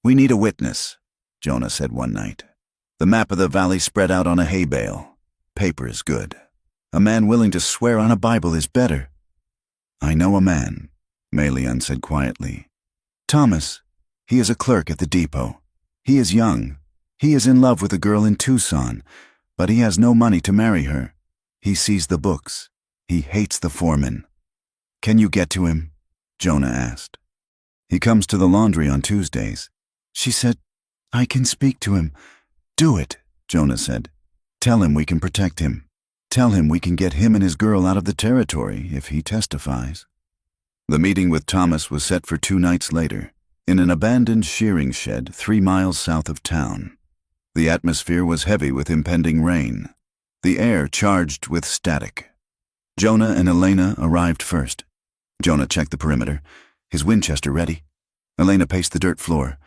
"We need a witness," Jonah said one night. "The map of the valley spread out on a hay bale. Paper is good. A man willing to swear on a Bible is better." "I know a man," Mei Lian said quietly. "Thomas. He is a clerk at the depot. He is young. He is in love with a girl in Tucson, but he has no money to marry her. He sees the books. He hates the foreman." "Can you get to him?" Jonah asked. "He comes to the laundry on Tuesdays." She said, "I can speak to him." "Do it," Jonah said. "Tell him we can protect him. Tell him we can get him and his girl out of the territory if he testifies." The meeting with Thomas was set for 2 nights later, in an abandoned shearing shed 3 miles south of town. The atmosphere was heavy with impending rain, the air charged with static. Jonah and Elena arrived first. Jonah checked the perimeter, his Winchester ready. Elena paced the dirt floor,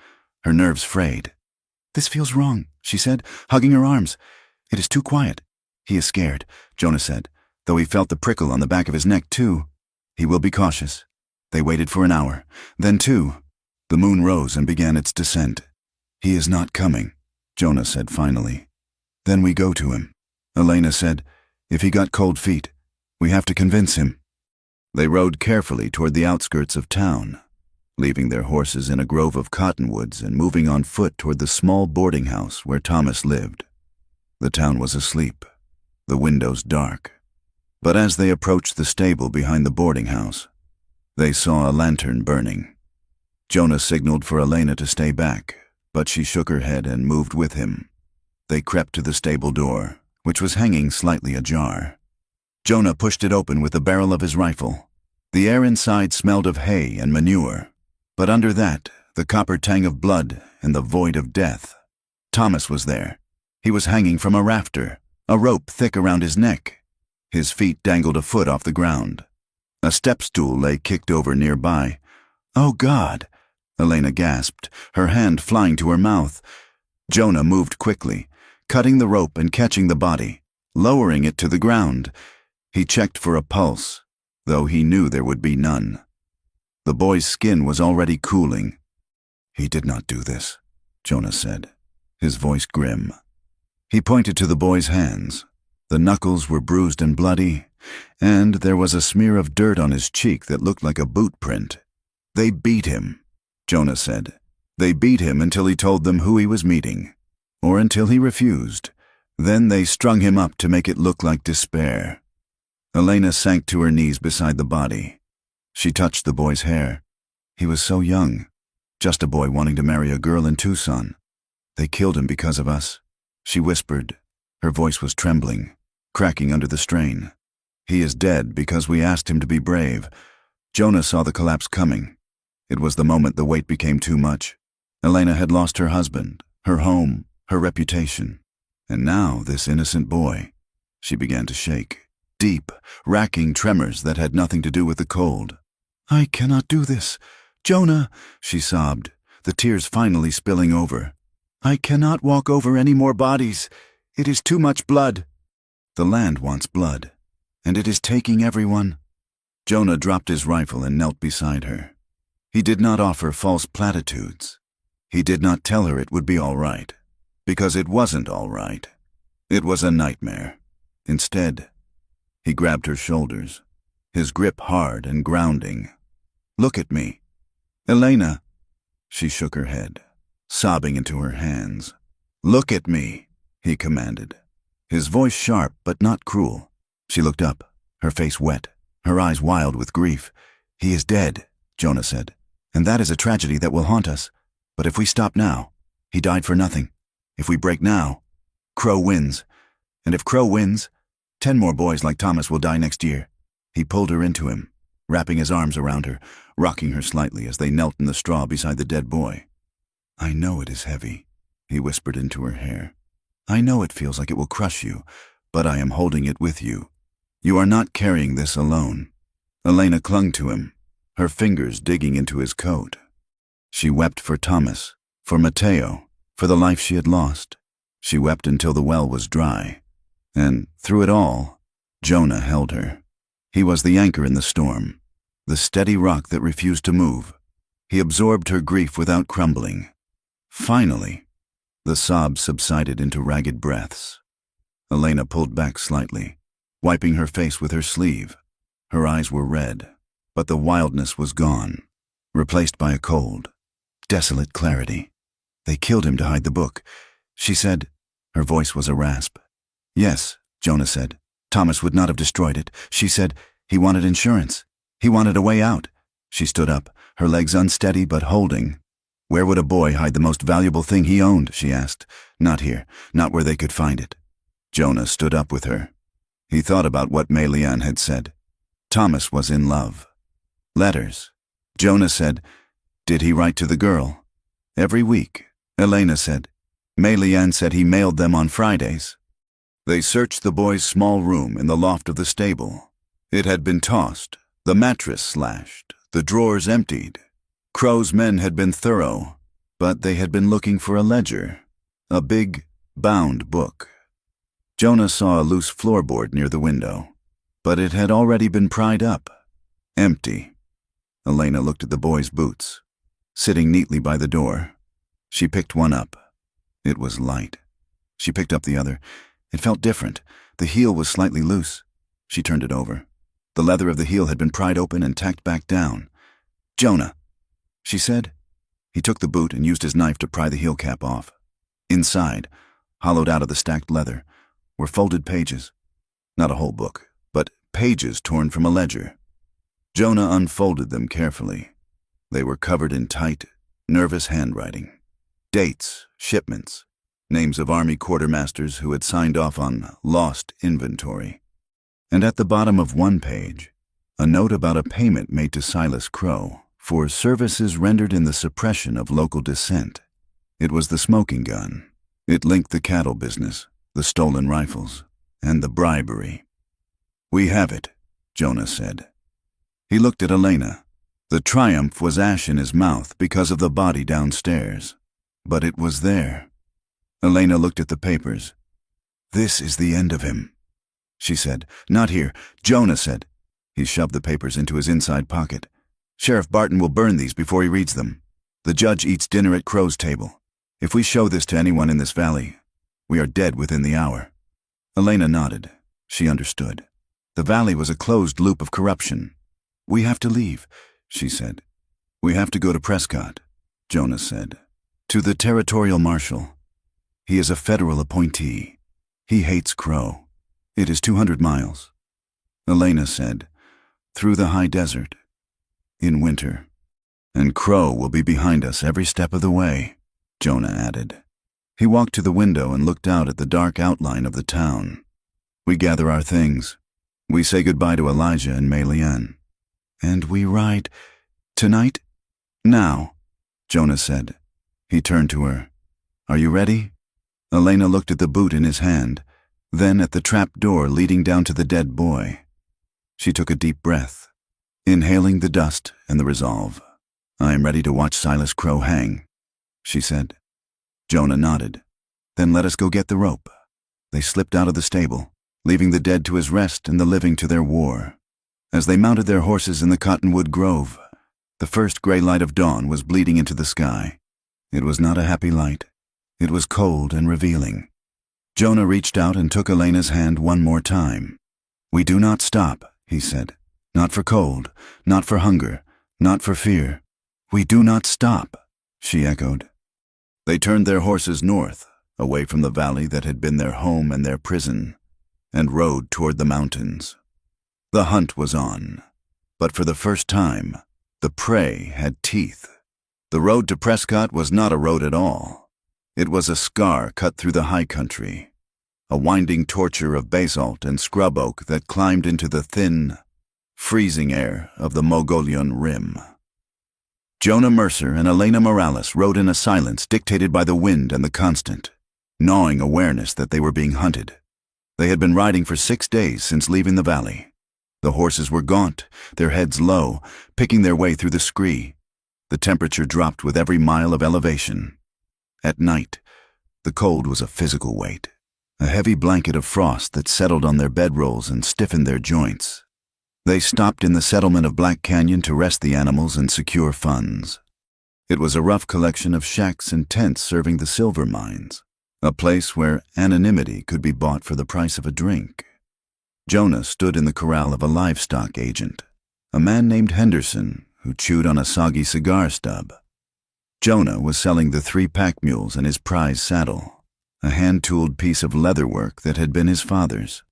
her nerves frayed. "This feels wrong," she said, hugging her arms. "It is too quiet." "He is scared," Jonah said, though he felt the prickle on the back of his neck too. "He will be cautious." They waited for an hour, then 2. The moon rose and began its descent. "He is not coming," Jonah said finally. "Then we go to him." Elena said, "If he got cold feet, we have to convince him." They rode carefully toward the outskirts of town, leaving their horses in a grove of cottonwoods and moving on foot toward the small boarding house where Thomas lived. The town was asleep, the windows dark. But as they approached the stable behind the boarding house, they saw a lantern burning. Jonah signaled for Elena to stay back, but she shook her head and moved with him. They crept to the stable door, which was hanging slightly ajar. Jonah pushed it open with the barrel of his rifle. The air inside smelled of hay and manure, but under that, the copper tang of blood and the void of death. Thomas was there. He was hanging from a rafter, a rope thick around his neck. His feet dangled a foot off the ground. A step stool lay kicked over nearby. "Oh, God!" Elena gasped, her hand flying to her mouth. Jonah moved quickly, cutting the rope and catching the body, lowering it to the ground. He checked for a pulse, though he knew there would be none. The boy's skin was already cooling. "He did not do this," Jonah said, his voice grim. He pointed to the boy's hands. The knuckles were bruised and bloody, and there was a smear of dirt on his cheek that looked like a boot print. "They beat him," Jonah said. "They beat him until he told them who he was meeting, or until he refused. Then they strung him up to make it look like despair." Elena sank to her knees beside the body. She touched the boy's hair. He was so young, just a boy wanting to marry a girl in Tucson. "They killed him because of us," she whispered. Her voice was trembling, cracking under the strain. "He is dead because we asked him to be brave." Jonah saw the collapse coming. It was the moment the weight became too much. Elena had lost her husband, her home, her reputation. And now this innocent boy. She began to shake. Deep, racking tremors that had nothing to do with the cold. "I cannot do this. Jonah," she sobbed, the tears finally spilling over. "I cannot walk over any more bodies. It is too much blood." "The land wants blood, and it is taking everyone." Jonah dropped his rifle and knelt beside her. He did not offer false platitudes. He did not tell her it would be all right, because it wasn't all right. It was a nightmare. Instead, he grabbed her shoulders, his grip hard and grounding. "Look at me." "Elena." She shook her head, sobbing into her hands. "Look at me," he commanded, his voice sharp but not cruel. She looked up, her face wet, her eyes wild with grief. "He is dead," Jonah said, "and that is a tragedy that will haunt us. But if we stop now, he died for nothing. If we break now, Crow wins. And if Crow wins, 10 more boys like Thomas will die next year." He pulled her into him, wrapping his arms around her, rocking her slightly as they knelt in the straw beside the dead boy. "I know it is heavy," he whispered into her hair. "I know it feels like it will crush you, but I am holding it with you. You are not carrying this alone." Elena clung to him, her fingers digging into his coat. She wept for Thomas, for Mateo, for the life she had lost. She wept until the well was dry. And through it all, Jonah held her. He was the anchor in the storm, the steady rock that refused to move. He absorbed her grief without crumbling. Finally, the sobs subsided into ragged breaths. Elena pulled back slightly, wiping her face with her sleeve. Her eyes were red, but the wildness was gone, replaced by a cold, desolate clarity. "They killed him to hide the book," she said. Her voice was a rasp. "Yes," Jonah said. "Thomas would not have destroyed it." She said, "He wanted insurance. He wanted a way out." She stood up, her legs unsteady but holding. "Where would a boy hide the most valuable thing he owned?" she asked. "Not here, not where they could find it." Jonah stood up with her. He thought about what Mei Lian had said. Thomas was in love. Letters. Jonah said, "Did he write to the girl?" "Every week," Elena said. Mei Lian said he mailed them on Fridays. They searched the boy's small room in the loft of the stable. It had been tossed, the mattress slashed, the drawers emptied. Crow's men had been thorough, but they had been looking for a ledger, a big, bound book. Jonah saw a loose floorboard near the window, but it had already been pried up, empty. Elena looked at the boy's boots, sitting neatly by the door. She picked one up. It was light. She picked up the other. It felt different. The heel was slightly loose. She turned it over. The leather of the heel had been pried open and tacked back down. "Jonah," she said. He took the boot and used his knife to pry the heel cap off. Inside, hollowed out of the stacked leather, were folded pages. Not a whole book, but pages torn from a ledger. Jonah unfolded them carefully. They were covered in tight, nervous handwriting. Dates, shipments, names of army quartermasters who had signed off on lost inventory. And at the bottom of one page, a note about a payment made to Silas Crow for services rendered in the suppression of local dissent. It was the smoking gun. It linked the cattle business, the stolen rifles, and the bribery. "We have it," Jonah said. He looked at Elena. The triumph was ash in his mouth because of the body downstairs. But it was there. Elena looked at the papers. "This is the end of him," she said. "Not here," Jonah said. He shoved the papers into his inside pocket. "Sheriff Barton will burn these before he reads them. The judge eats dinner at Crow's table. If we show this to anyone in this valley, we are dead within the hour." Elena nodded. She understood. The valley was a closed loop of corruption. "We have to leave," she said. "We have to go to Prescott," Jonah said. "To the territorial marshal. He is a federal appointee. He hates Crow. It is 200 miles. Elena said, "Through the high desert. In winter. And Crow will be behind us every step of the way," Jonah added. He walked to the window and looked out at the dark outline of the town. "We gather our things. We say goodbye to Elijah and Mei-Lian. And we ride tonight?" "Now," Jonah said. He turned to her. "Are you ready?" Elena looked at the boot in his hand, then at the trap door leading down to the dead boy. She took a deep breath, inhaling the dust and the resolve. "I am ready to watch Silas Crow hang," she said. Jonah nodded. "Then let us go get the rope." They slipped out of the stable, leaving the dead to his rest and the living to their war. As they mounted their horses in the cottonwood grove, the first gray light of dawn was bleeding into the sky. It was not a happy light. It was cold and revealing. Jonah reached out and took Elena's hand one more time. "We do not stop," he said. "Not for cold, not for hunger, not for fear. We do not stop," she echoed. They turned their horses north, away from the valley that had been their home and their prison, and rode toward the mountains. The hunt was on, but for the first time, the prey had teeth. The road to Prescott was not a road at all. It was a scar cut through the high country, a winding torture of basalt and scrub oak that climbed into the thin, freezing air of the Mogollon Rim. Jonah Mercer and Elena Morales rode in a silence dictated by the wind and the constant, gnawing awareness that they were being hunted. They had been riding for 6 days since leaving the valley. The horses were gaunt, their heads low, picking their way through the scree. The temperature dropped with every mile of elevation. At night, the cold was a physical weight, a heavy blanket of frost that settled on their bedrolls and stiffened their joints. They stopped in the settlement of Black Canyon to rest the animals and secure funds. It was a rough collection of shacks and tents serving the silver mines, a place where anonymity could be bought for the price of a drink. Jonah stood in the corral of a livestock agent, a man named Henderson who chewed on a soggy cigar stub. Jonah was selling the 3 pack mules and his prize saddle, a hand-tooled piece of leatherwork that had been his father's.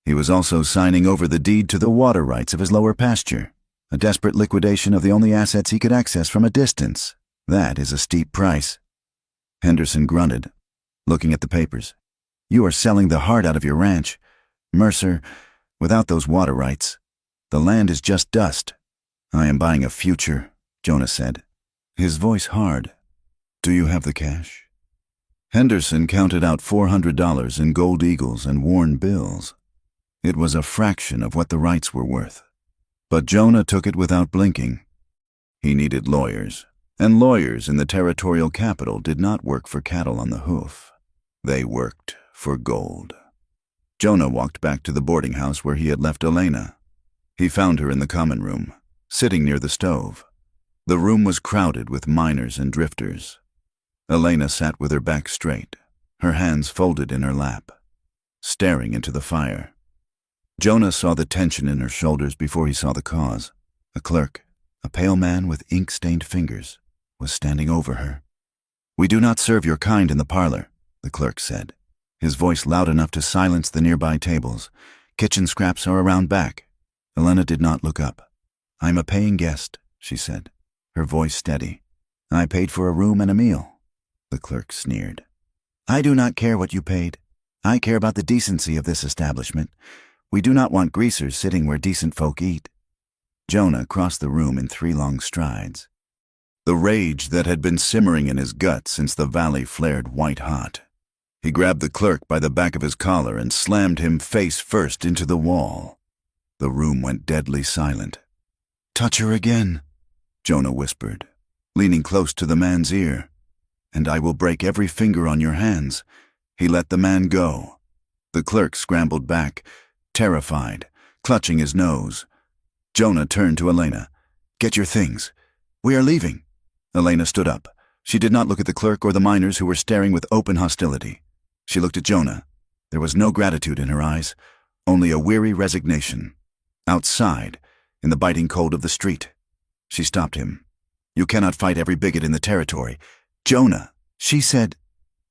He was also signing over the deed to the water rights of his lower pasture, a desperate liquidation of the only assets he could access from a distance. That is a steep price. Henderson grunted, looking at the papers. "You are selling the heart out of your ranch. Mercer, without those water rights, the land is just dust." "I am buying a future," Jonah said, his voice hard. "Do you have the cash?" Henderson counted out $400 in gold eagles and worn bills. It was a fraction of what the rights were worth. But Jonah took it without blinking. He needed lawyers, and lawyers in the territorial capital did not work for cattle on the hoof. They worked for gold. Jonah walked back to the boarding house where he had left Elena. He found her in the common room, sitting near the stove. The room was crowded with miners and drifters. Elena sat with her back straight, her hands folded in her lap, staring into the fire. Jonah saw the tension in her shoulders before he saw the cause. A clerk, a pale man with ink-stained fingers, was standing over her. "We do not serve your kind in the parlor," the clerk said, his voice loud enough to silence the nearby tables. "Kitchen scraps are around back." Elena did not look up. "I'm a paying guest," she said, her voice steady. "I paid for a room and a meal." The clerk sneered. I do not care what you paid. I care about the decency of this establishment. We do not want greasers sitting where decent folk eat." Jonah crossed the room in 3 long strides. The rage that had been simmering in his gut since the valley flared white-hot. He grabbed the clerk by the back of his collar and slammed him face first into the wall. The room went deadly silent. "Touch her again," Jonah whispered, leaning close to the man's ear, "and I will break every finger on your hands." He let the man go. The clerk scrambled back, terrified, clutching his nose. Jonah turned to Elena. "Get your things. We are leaving." Elena stood up. She did not look at the clerk or the miners who were staring with open hostility. She looked at Jonah. There was no gratitude in her eyes, only a weary resignation. Outside, in the biting cold of the street, she stopped him. "You cannot fight every bigot in the territory." "Jonah," she said,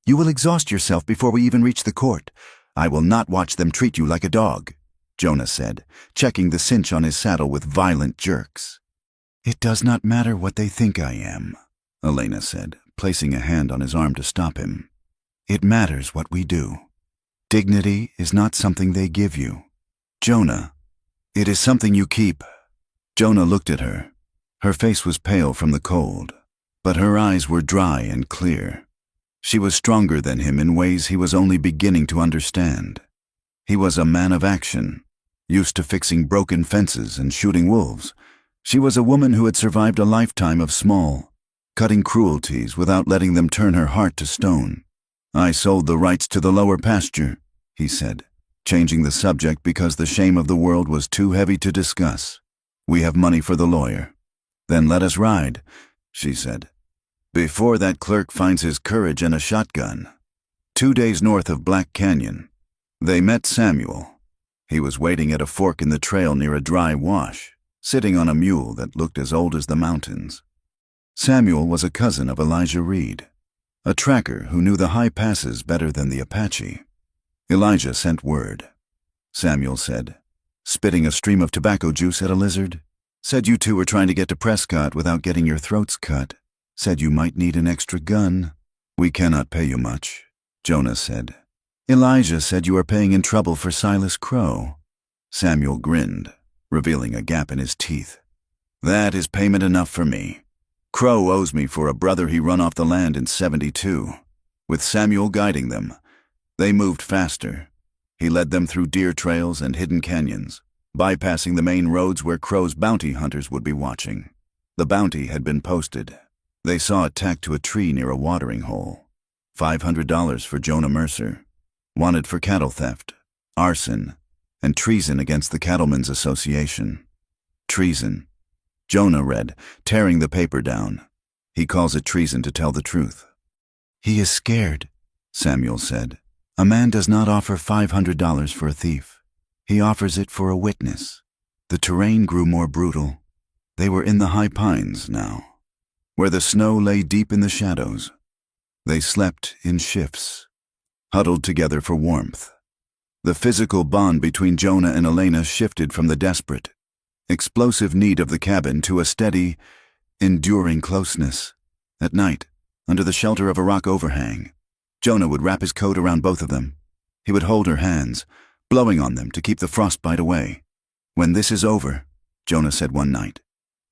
"you will exhaust yourself before we even reach the court. I will not watch them treat you like a dog," Jonah said, checking the cinch on his saddle with violent jerks. "It does not matter what they think I am," Elena said, placing a hand on his arm to stop him. "It matters what we do. Dignity is not something they give you. Jonah, it is something you keep." Jonah looked at her. Her face was pale from the cold, but her eyes were dry and clear. She was stronger than him in ways he was only beginning to understand. He was a man of action, used to fixing broken fences and shooting wolves. She was a woman who had survived a lifetime of small, cutting cruelties without letting them turn her heart to stone. "I sold the rights to the lower pasture," he said, changing the subject because the shame of the world was too heavy to discuss. "We have money for the lawyer." "Then let us ride," she said, "before that clerk finds his courage and a shotgun." 2 days north of Black Canyon, they met Samuel. He was waiting at a fork in the trail near a dry wash, sitting on a mule that looked as old as the mountains. Samuel was a cousin of Elijah Reed, a tracker who knew the high passes better than the Apache. Elijah sent word. Samuel said, "Spitting a stream of tobacco juice at a lizard. Said you two were trying to get to Prescott without getting your throats cut. Said you might need an extra gun." "We cannot pay you much," Jonah said. "Elijah said you are paying in trouble for Silas Crow." Samuel grinned, revealing a gap in his teeth. "That is payment enough for me. Crow owes me for a brother he run off the land in 72. With Samuel guiding them, they moved faster. He led them through deer trails and hidden canyons, bypassing the main roads where Crow's bounty hunters would be watching. The bounty had been posted. They saw it tacked to a tree near a watering hole. $500 for Jonah Mercer. Wanted for cattle theft, arson, and treason against the Cattlemen's Association. Treason. Jonah read, tearing the paper down. He calls it treason to tell the truth. "He is scared," Samuel said. "A man does not offer $500 for a thief. He offers it for a witness." The terrain grew more brutal. They were in the high pines now, where the snow lay deep in the shadows. They slept in shifts, huddled together for warmth. The physical bond between Jonah and Elena shifted from the desperate, explosive need of the cabin to a steady, enduring closeness. At night, under the shelter of a rock overhang, Jonah would wrap his coat around both of them. He would hold her hands, blowing on them to keep the frostbite away. "When this is over," Jonah said one night,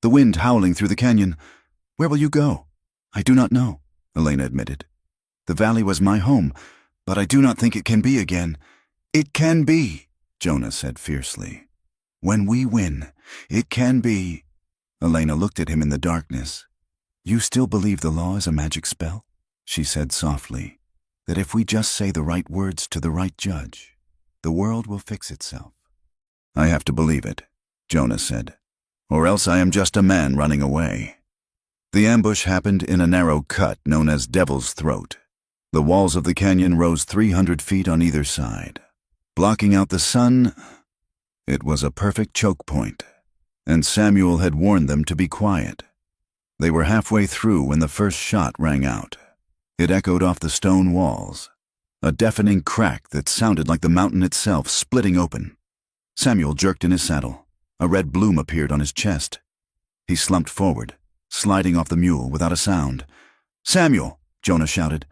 "the wind howling through the canyon, where will you go?" "I do not know," Elena admitted. "The valley was my home, but I do not think it can be again." "It can be," Jonah said fiercely. "When we win, it can be." Elena looked at him in the darkness. "You still believe the law is a magic spell?" she said softly. "That if we just say the right words to the right judge, the world will fix itself?" "I have to believe it," Jonah said, "or else I am just a man running away." The ambush happened in a narrow cut known as Devil's Throat. The walls of the canyon rose 300 feet on either side, blocking out the sun. It was a perfect choke point, and Samuel had warned them to be quiet. They were halfway through when the first shot rang out. It echoed off the stone walls, a deafening crack that sounded like the mountain itself splitting open. Samuel jerked in his saddle. A red bloom appeared on his chest. He slumped forward, sliding off the mule without a sound. "Samuel!" Jonah shouted.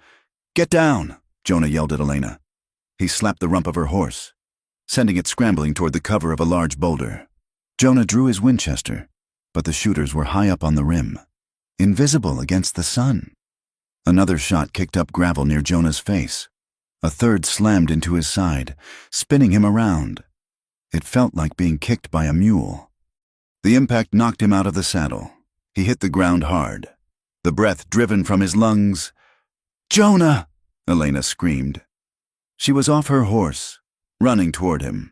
"Get down! Jonah yelled at Elena. He slapped the rump of her horse, sending it scrambling toward the cover of a large boulder. Jonah drew his Winchester, but the shooters were high up on the rim, invisible against the sun. Another shot kicked up gravel near Jonah's face. A third slammed into his side, spinning him around. It felt like being kicked by a mule. The impact knocked him out of the saddle. He hit the ground hard, the breath driven from his lungs. "Jonah!" Elena screamed. She was off her horse, running toward him,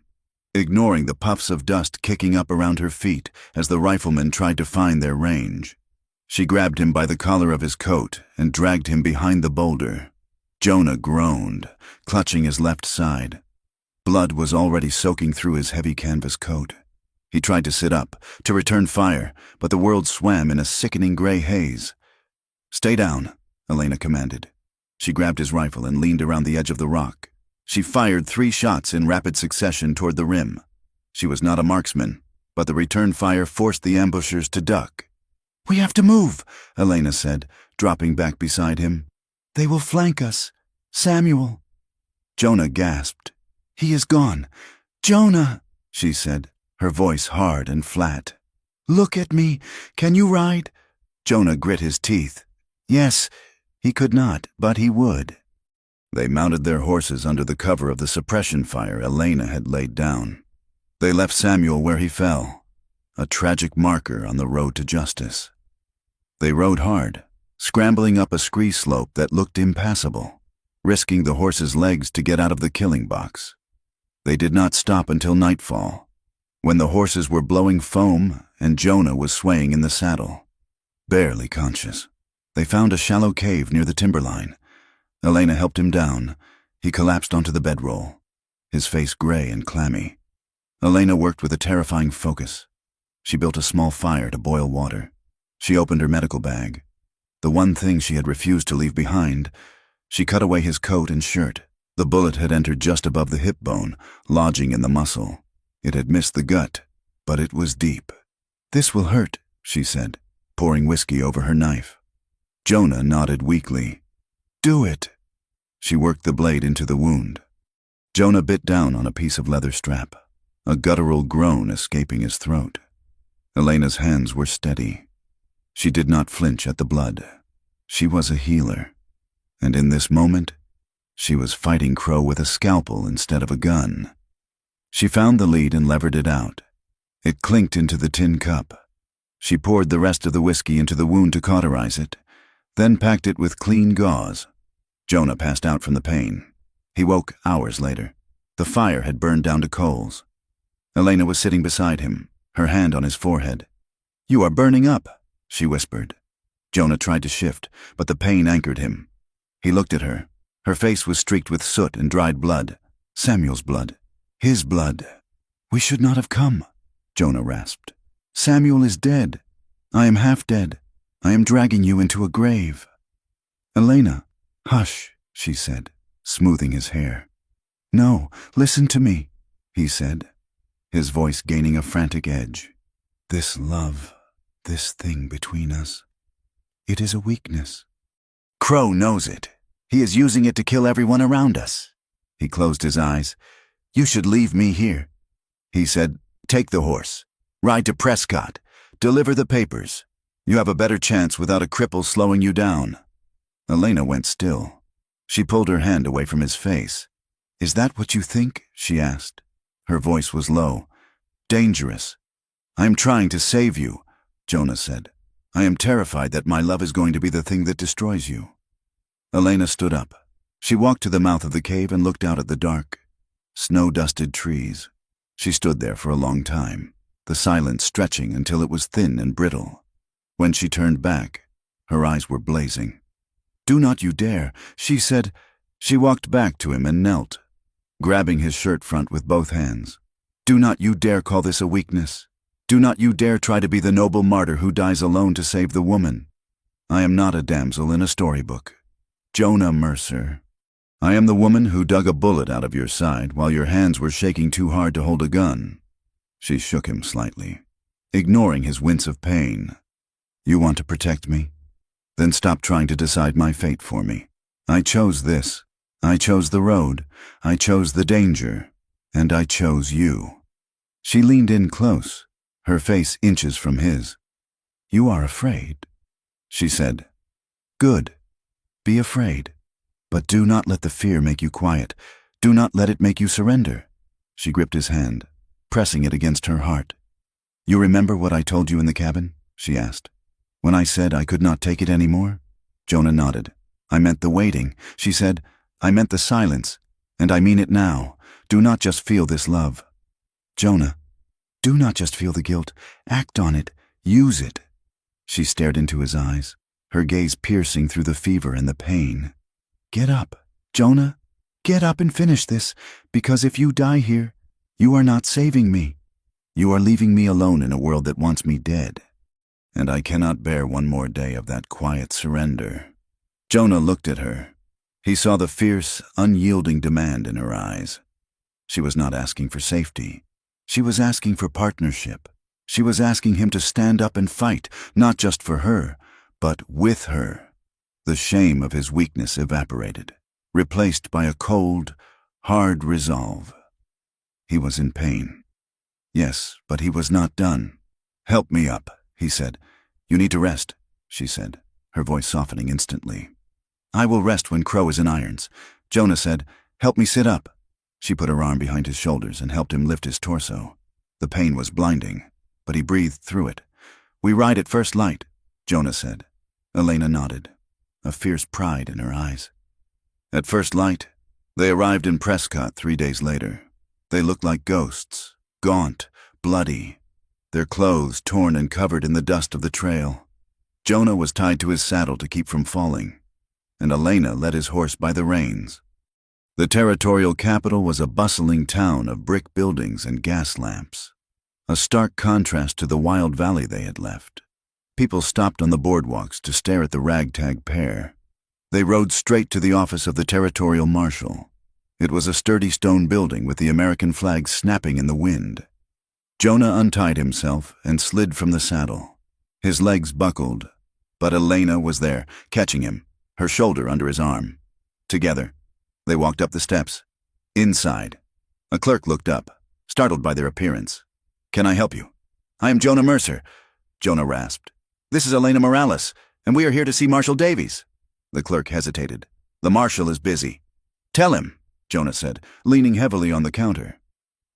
ignoring the puffs of dust kicking up around her feet as the riflemen tried to find their range. She grabbed him by the collar of his coat and dragged him behind the boulder. Jonah groaned, clutching his left side. Blood was already soaking through his heavy canvas coat. He tried to sit up, to return fire, but the world swam in a sickening gray haze. "Stay down," Elena commanded. She grabbed his rifle and leaned around the edge of the rock. She fired 3 shots in rapid succession toward the rim. She was not a marksman, but the return fire forced the ambushers to duck. "We have to move," Elena said, dropping back beside him. "They will flank us. Samuel." Jonah gasped. "He is gone. Jonah," she said, her voice hard and flat. "Look at me. Can you ride?" Jonah grit his teeth. Yes, he could not, but he would. They mounted their horses under the cover of the suppression fire Elena had laid down. They left Samuel where he fell, a tragic marker on the road to justice. They rode hard, scrambling up a scree slope that looked impassable, risking the horses' legs to get out of the killing box. They did not stop until nightfall, when the horses were blowing foam and Jonah was swaying in the saddle, barely conscious. They found a shallow cave near the timberline. Elena helped him down. He collapsed onto the bedroll, his face gray and clammy. Elena worked with a terrifying focus. She built a small fire to boil water. She opened her medical bag. The one thing she had refused to leave behind. She cut away his coat and shirt. The bullet had entered just above the hip bone, lodging in the muscle. It had missed the gut, but it was deep. "This will hurt," she said, pouring whiskey over her knife. Jonah nodded weakly. "Do it." She worked the blade into the wound. Jonah bit down on a piece of leather strap, a guttural groan escaping his throat. Elena's hands were steady. She did not flinch at the blood. She was a healer, and in this moment, she was fighting Crow with a scalpel instead of a gun. She found the lead and levered it out. It clinked into the tin cup. She poured the rest of the whiskey into the wound to cauterize it, then packed it with clean gauze. Jonah passed out from the pain. He woke hours later. The fire had burned down to coals. Elena was sitting beside him, her hand on his forehead. "You are burning up," she whispered. Jonah tried to shift, but the pain anchored him. He looked at her. Her face was streaked with soot and dried blood. Samuel's blood. His blood. "We should not have come," Jonah rasped. "Samuel is dead. I am half dead. I am dragging you into a grave." "Elena." "Hush," she said, smoothing his hair. "No, listen to me," he said, his voice gaining a frantic edge. "This love, this thing between us, it is a weakness. Crow knows it. He is using it to kill everyone around us." He closed his eyes. "You should leave me here." He said, "Take the horse. Ride to Prescott. Deliver the papers. You have a better chance without a cripple slowing you down." Elena went still. She pulled her hand away from his face. "Is that what you think?" she asked. Her voice was low. "Dangerous." "I am trying to save you," Jonah said. "I am terrified that my love is going to be the thing that destroys you." Elena stood up. She walked to the mouth of the cave and looked out at the dark, snow-dusted trees. She stood there for a long time, the silence stretching until it was thin and brittle. When she turned back, her eyes were blazing. "Do not you dare," she said. She walked back to him and knelt, grabbing his shirt front with both hands. "Do not you dare call this a weakness. Do not you dare try to be the noble martyr who dies alone to save the woman. I am not a damsel in a storybook. Jonah Mercer. I am the woman who dug a bullet out of your side while your hands were shaking too hard to hold a gun." She shook him slightly, ignoring his wince of pain. "You want to protect me? Then stop trying to decide my fate for me. I chose this. I chose the road, I chose the danger, and I chose you." She leaned in close, her face inches from his. "You are afraid," she said. "Good. Be afraid. But do not let the fear make you quiet. Do not let it make you surrender." She gripped his hand, pressing it against her heart. "You remember what I told you in the cabin?" she asked. "When I said I could not take it anymore?" Jonah nodded. "I meant the waiting," she said. "I meant the silence, and I mean it now. Do not just feel this love." "Jonah, do not just feel the guilt. Act on it. Use it." She stared into his eyes, her gaze piercing through the fever and the pain. "Get up, Jonah. Get up and finish this, because if you die here, you are not saving me. You are leaving me alone in a world that wants me dead. And I cannot bear one more day of that quiet surrender." Jonah looked at her. He saw the fierce, unyielding demand in her eyes. She was not asking for safety. She was asking for partnership. She was asking him to stand up and fight, not just for her, but with her. The shame of his weakness evaporated, replaced by a cold, hard resolve. He was in pain. Yes, but he was not done. "Help me up," he said. "You need to rest," she said, her voice softening instantly. "I will rest when Crow is in irons." Jonah said, "Help me sit up." She put her arm behind his shoulders and helped him lift his torso. The pain was blinding, but he breathed through it. "We ride at first light," Jonah said. Elena nodded, a fierce pride in her eyes. At first light, they arrived in Prescott 3 days later. They looked like ghosts, gaunt, bloody, their clothes torn and covered in the dust of the trail. Jonah was tied to his saddle to keep from falling, and Elena led his horse by the reins. The territorial capital was a bustling town of brick buildings and gas lamps, a stark contrast to the wild valley they had left. People stopped on the boardwalks to stare at the ragtag pair. They rode straight to the office of the territorial marshal. It was a sturdy stone building with the American flag snapping in the wind. Jonah untied himself and slid from the saddle. His legs buckled, but Elena was there, catching him, her shoulder under his arm. Together, they walked up the steps. Inside, a clerk looked up, startled by their appearance. "Can I help you?" "I am Jonah Mercer," Jonah rasped. "This is Elena Morales, and we are here to see Marshal Davies." The clerk hesitated. "The marshal is busy." "Tell him," Jonah said, leaning heavily on the counter,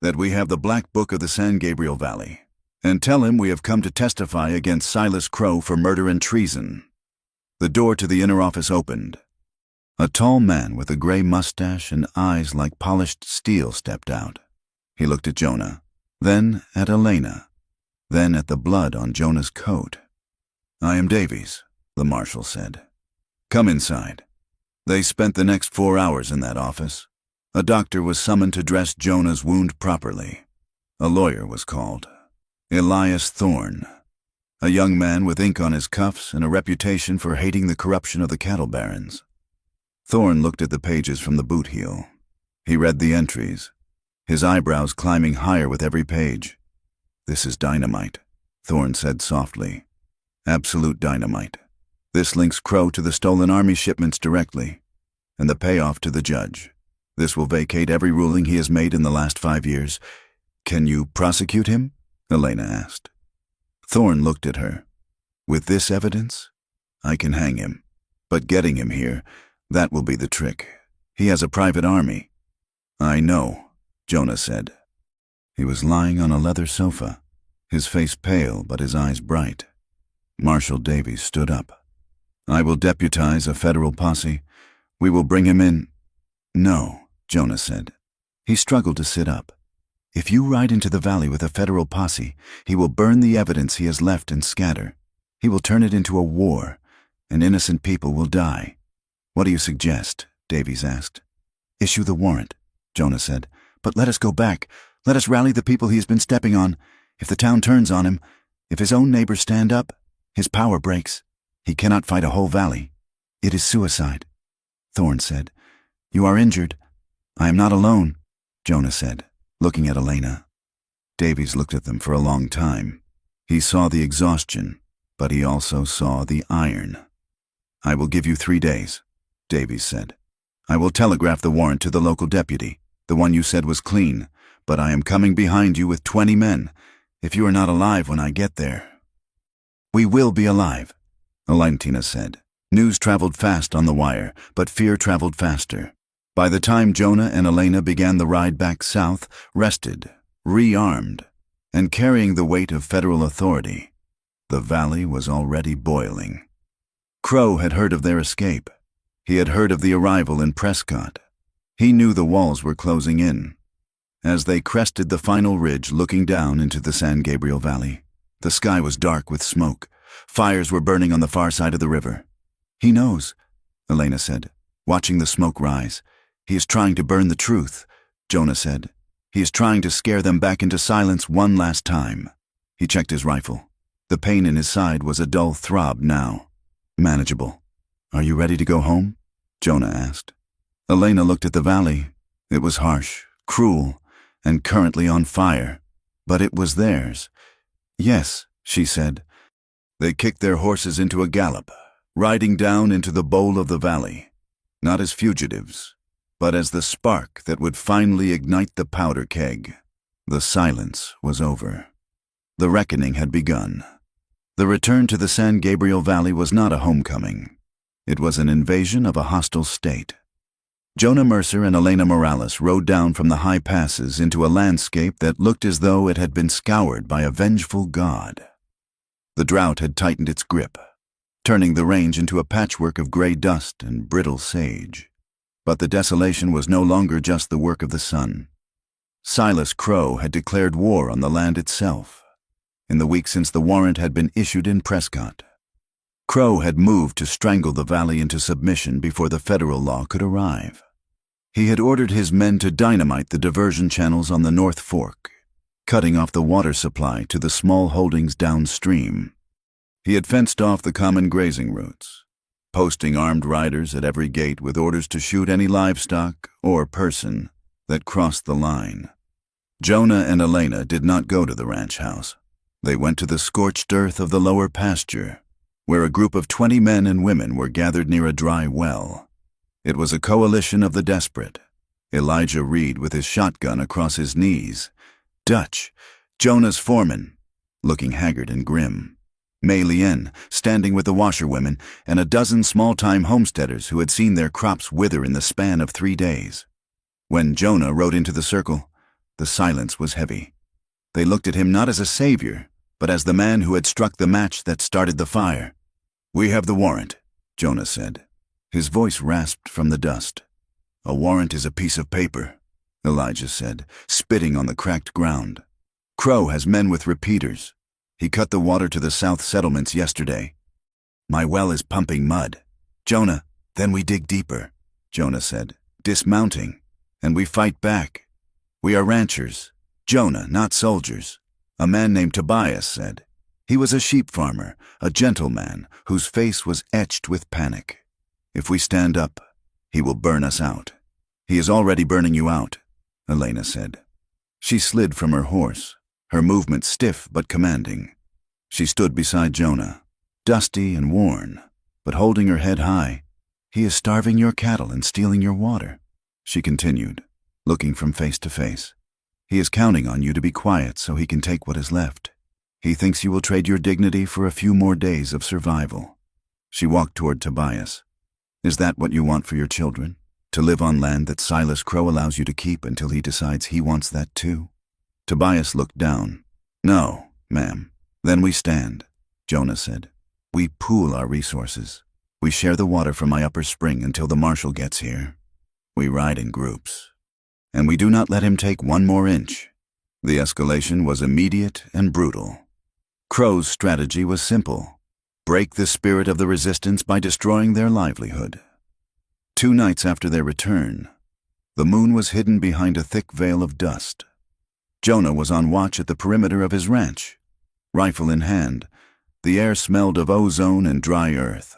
"that we have the Black Book of the San Gabriel Valley, and tell him we have come to testify against Silas Crow for murder and treason." The door to the inner office opened. A tall man with a gray mustache and eyes like polished steel stepped out. He looked at Jonah, then at Elena, then at the blood on Jonah's coat. "I am Davies," the marshal said. "Come inside." They spent the next 4 hours in that office. A doctor was summoned to dress Jonah's wound properly. A lawyer was called. Elias Thorne, a young man with ink on his cuffs and a reputation for hating the corruption of the cattle barons. Thorne looked at the pages from the boot heel. He read the entries, his eyebrows climbing higher with every page. "This is dynamite," Thorne said softly. "Absolute dynamite. This links Crow to the stolen army shipments directly, and the payoff to the judge. This will vacate every ruling he has made in the last 5 years. Can you prosecute him?" Elena asked. Thorne looked at her. "With this evidence, I can hang him. But getting him here, that will be the trick. He has a private army." "I know," Jonah said. He was lying on a leather sofa, his face pale but his eyes bright. Marshal Davies stood up. "I will deputize a federal posse. We will bring him in." "No," Jonah said. He struggled to sit up. "If you ride into the valley with a federal posse, he will burn the evidence he has left and scatter. He will turn it into a war, and innocent people will die." "What do you suggest?" Davies asked. "Issue the warrant," Jonah said. "But let us go back. Let us rally the people he has been stepping on. If the town turns on him, if his own neighbors stand up, his power breaks. He cannot fight a whole valley. It is suicide." Thorne said. "You are injured." "I am not alone," Jonah said, looking at Elena. Davies looked at them for a long time. He saw the exhaustion, but he also saw the iron. "I will give you 3 days," Davies said. I will telegraph the warrant to the local deputy, the one you said was clean, but I am coming behind you with 20 men, if you are not alive when I get there." "We will be alive," Valentina said. News traveled fast on the wire, but fear traveled faster. By the time Jonah and Elena began the ride back south, rested, rearmed, and carrying the weight of federal authority, the valley was already boiling. Crow had heard of their escape. He had heard of the arrival in Prescott. He knew the walls were closing in. As they crested the final ridge looking down into the San Gabriel Valley, the sky was dark with smoke. Fires were burning on the far side of the river. "He knows," Elena said, watching the smoke rise. "He is trying to burn the truth," Jonah said. "He is trying to scare them back into silence one last time." He checked his rifle. The pain in his side was a dull throb now. Manageable. "Are you ready to go home?" Jonah asked. Elena looked at the valley. It was harsh, cruel, and currently on fire, but it was theirs. "Yes," she said. They kicked their horses into a gallop, riding down into the bowl of the valley, not as fugitives, but as the spark that would finally ignite the powder keg. The silence was over. The reckoning had begun. The return to the San Gabriel Valley was not a homecoming. It was an invasion of a hostile state. Jonah Mercer and Elena Morales rode down from the high passes into a landscape that looked as though it had been scoured by a vengeful god. The drought had tightened its grip, turning the range into a patchwork of gray dust and brittle sage. But the desolation was no longer just the work of the sun. Silas Crow had declared war on the land itself, in the week since the warrant had been issued in Prescott. Crow had moved to strangle the valley into submission before the federal law could arrive. He had ordered his men to dynamite the diversion channels on the North Fork, cutting off the water supply to the small holdings downstream. He had fenced off the common grazing routes, posting armed riders at every gate with orders to shoot any livestock or person that crossed the line. Jonah and Elena did not go to the ranch house. They went to the scorched earth of the lower pasture, where a group of 20 men and women were gathered near a dry well. It was a coalition of the desperate. Elijah Reed with his shotgun across his knees. Dutch, Jonah's foreman, looking haggard and grim. Mei Lien, standing with the washerwomen, and a dozen small-time homesteaders who had seen their crops wither in the span of 3 days. When Jonah rode into the circle, the silence was heavy. They looked at him not as a savior, but as the man who had struck the match that started the fire. "We have the warrant," Jonah said. His voice rasped from the dust. "A warrant is a piece of paper," Elijah said, spitting on the cracked ground. "Crow has men with repeaters. He cut the water to the south settlements yesterday. My well is pumping mud. Jonah, then we dig deeper," Jonah said, dismounting, "and we fight back. We are ranchers. Jonah, not soldiers," a man named Tobias said. He was a sheep farmer, a gentleman whose face was etched with panic. "If we stand up, he will burn us out." "He is already burning you out," Elena said. She slid from her horse, her movement stiff but commanding. She stood beside Jonah, dusty and worn, but holding her head high. "He is starving your cattle and stealing your water," she continued, looking from face to face. "He is counting on you to be quiet so he can take what is left. He thinks you will trade your dignity for a few more days of survival." She walked toward Tobias. "Is that what you want for your children? To live on land that Silas Crow allows you to keep until he decides he wants that too?" Tobias looked down. "No, ma'am." "Then we stand," Jonah said. "We pool our resources. We share the water from my upper spring until the marshal gets here. We ride in groups. And we do not let him take one more inch." The escalation was immediate and brutal. Crow's strategy was simple: break the spirit of the resistance by destroying their livelihood. 2 nights after their return, the moon was hidden behind a thick veil of dust. Jonah was on watch at the perimeter of his ranch. Rifle in hand, the air smelled of ozone and dry earth.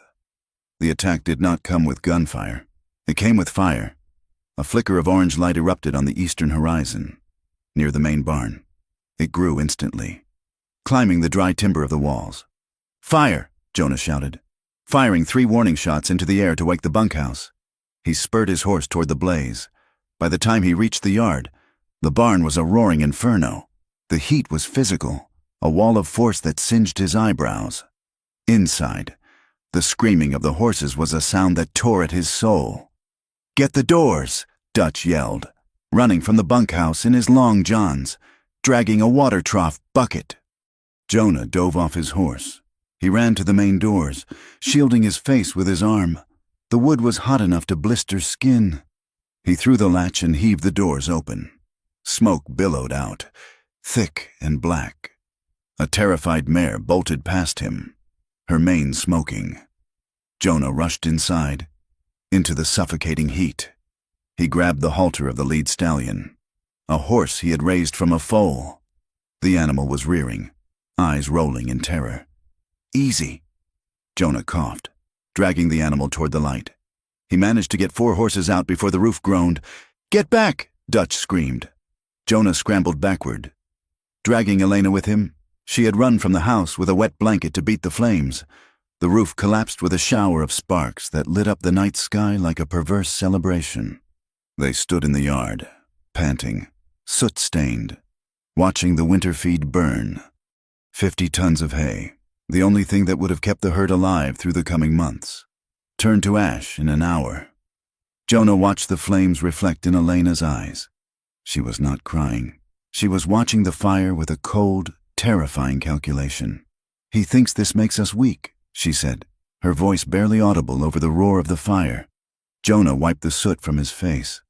The attack did not come with gunfire. It came with fire. A flicker of orange light erupted on the eastern horizon, near the main barn. It grew instantly, climbing the dry timber of the walls. "Fire!" Jonah shouted, firing 3 warning shots into the air to wake the bunkhouse. He spurred his horse toward the blaze. By the time he reached the yard, the barn was a roaring inferno. The heat was physical, a wall of force that singed his eyebrows. Inside, the screaming of the horses was a sound that tore at his soul. "Get the doors!" Dutch yelled, running from the bunkhouse in his long johns, dragging a water trough bucket. Jonah dove off his horse. He ran to the main doors, shielding his face with his arm. The wood was hot enough to blister skin. He threw the latch and heaved the doors open. Smoke billowed out, thick and black. A terrified mare bolted past him, her mane smoking. Jonah rushed inside, into the suffocating heat. He grabbed the halter of the lead stallion, a horse he had raised from a foal. The animal was rearing, eyes rolling in terror. "Easy," Jonah coughed, dragging the animal toward the light. He managed to get 4 horses out before the roof groaned. "Get back!" Dutch screamed. Jonah scrambled backward, dragging Elena with him. She had run from the house with a wet blanket to beat the flames. The roof collapsed with a shower of sparks that lit up the night sky like a perverse celebration. They stood in the yard, panting, soot-stained, watching the winter feed burn. 50 tons of hay, the only thing that would have kept the herd alive through the coming months, turned to ash in an hour. Jonah watched the flames reflect in Elena's eyes. She was not crying. She was watching the fire with a cold, terrifying calculation. "He thinks this makes us weak," she said, her voice barely audible over the roar of the fire. Jonah wiped the soot from his face.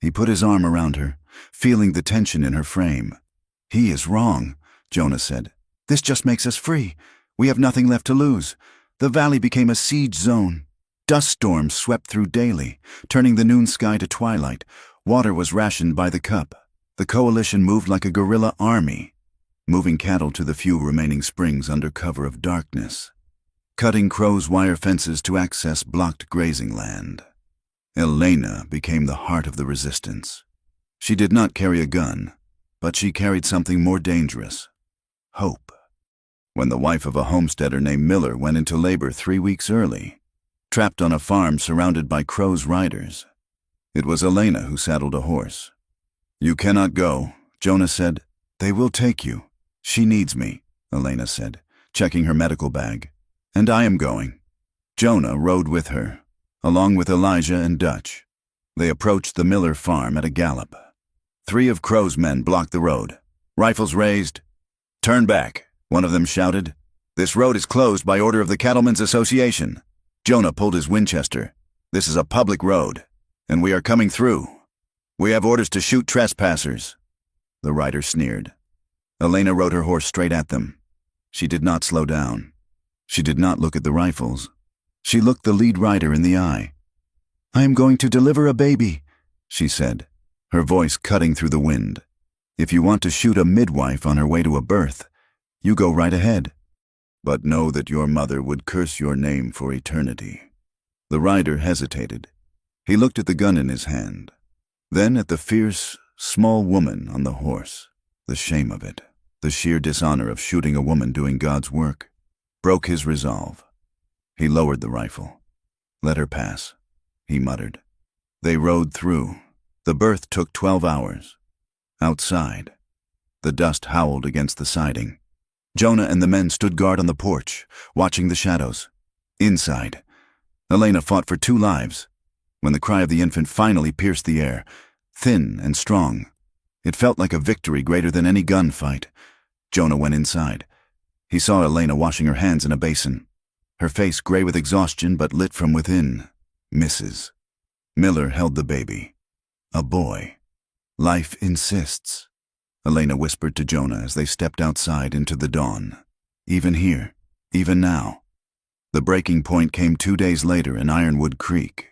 He put his arm around her, feeling the tension in her frame. "He is wrong," Jonah said. "This just makes us free. We have nothing left to lose." The valley became a siege zone. Dust storms swept through daily, turning the noon sky to twilight. Water was rationed by the cup. The coalition moved like a guerrilla army, moving cattle to the few remaining springs under cover of darkness, cutting crows' wire fences to access blocked grazing land. Elena became the heart of the resistance. She did not carry a gun, but she carried something more dangerous: hope. When the wife of a homesteader named Miller went into labor 3 weeks early, trapped on a farm surrounded by crows' riders, it was Elena who saddled a horse. "You cannot go," Jonah said. "They will take you." "She needs me," Elena said, checking her medical bag. "And I am going." Jonah rode with her, along with Elijah and Dutch. They approached the Miller farm at a gallop. 3 of Crow's men blocked the road, rifles raised. "Turn back," one of them shouted. "This road is closed by order of the Cattlemen's Association." Jonah pulled his Winchester. "This is a public road, and we are coming through. We have orders to shoot trespassers." The rider sneered. Elena rode her horse straight at them. She did not slow down. She did not look at the rifles. She looked the lead rider in the eye. "I am going to deliver a baby," she said, her voice cutting through the wind. "If you want to shoot a midwife on her way to a birth, you go right ahead. But know that your mother would curse your name for eternity." The rider hesitated. He looked at the gun in his hand, then at the fierce, small woman on the horse. The shame of it, the sheer dishonor of shooting a woman doing God's work, broke his resolve. He lowered the rifle. "Let her pass," he muttered. They rode through. The birth took 12 hours. Outside, the dust howled against the siding. Jonah and the men stood guard on the porch, watching the shadows. Inside, Elena fought for 2 lives. When the cry of the infant finally pierced the air, thin and strong, it felt like a victory greater than any gunfight. Jonah went inside. He saw Elena washing her hands in a basin, her face gray with exhaustion but lit from within. Mrs. Miller held the baby. A boy. "Life insists," Elena whispered to Jonah as they stepped outside into the dawn. "Even here, even now." The breaking point came 2 days later in Ironwood Creek.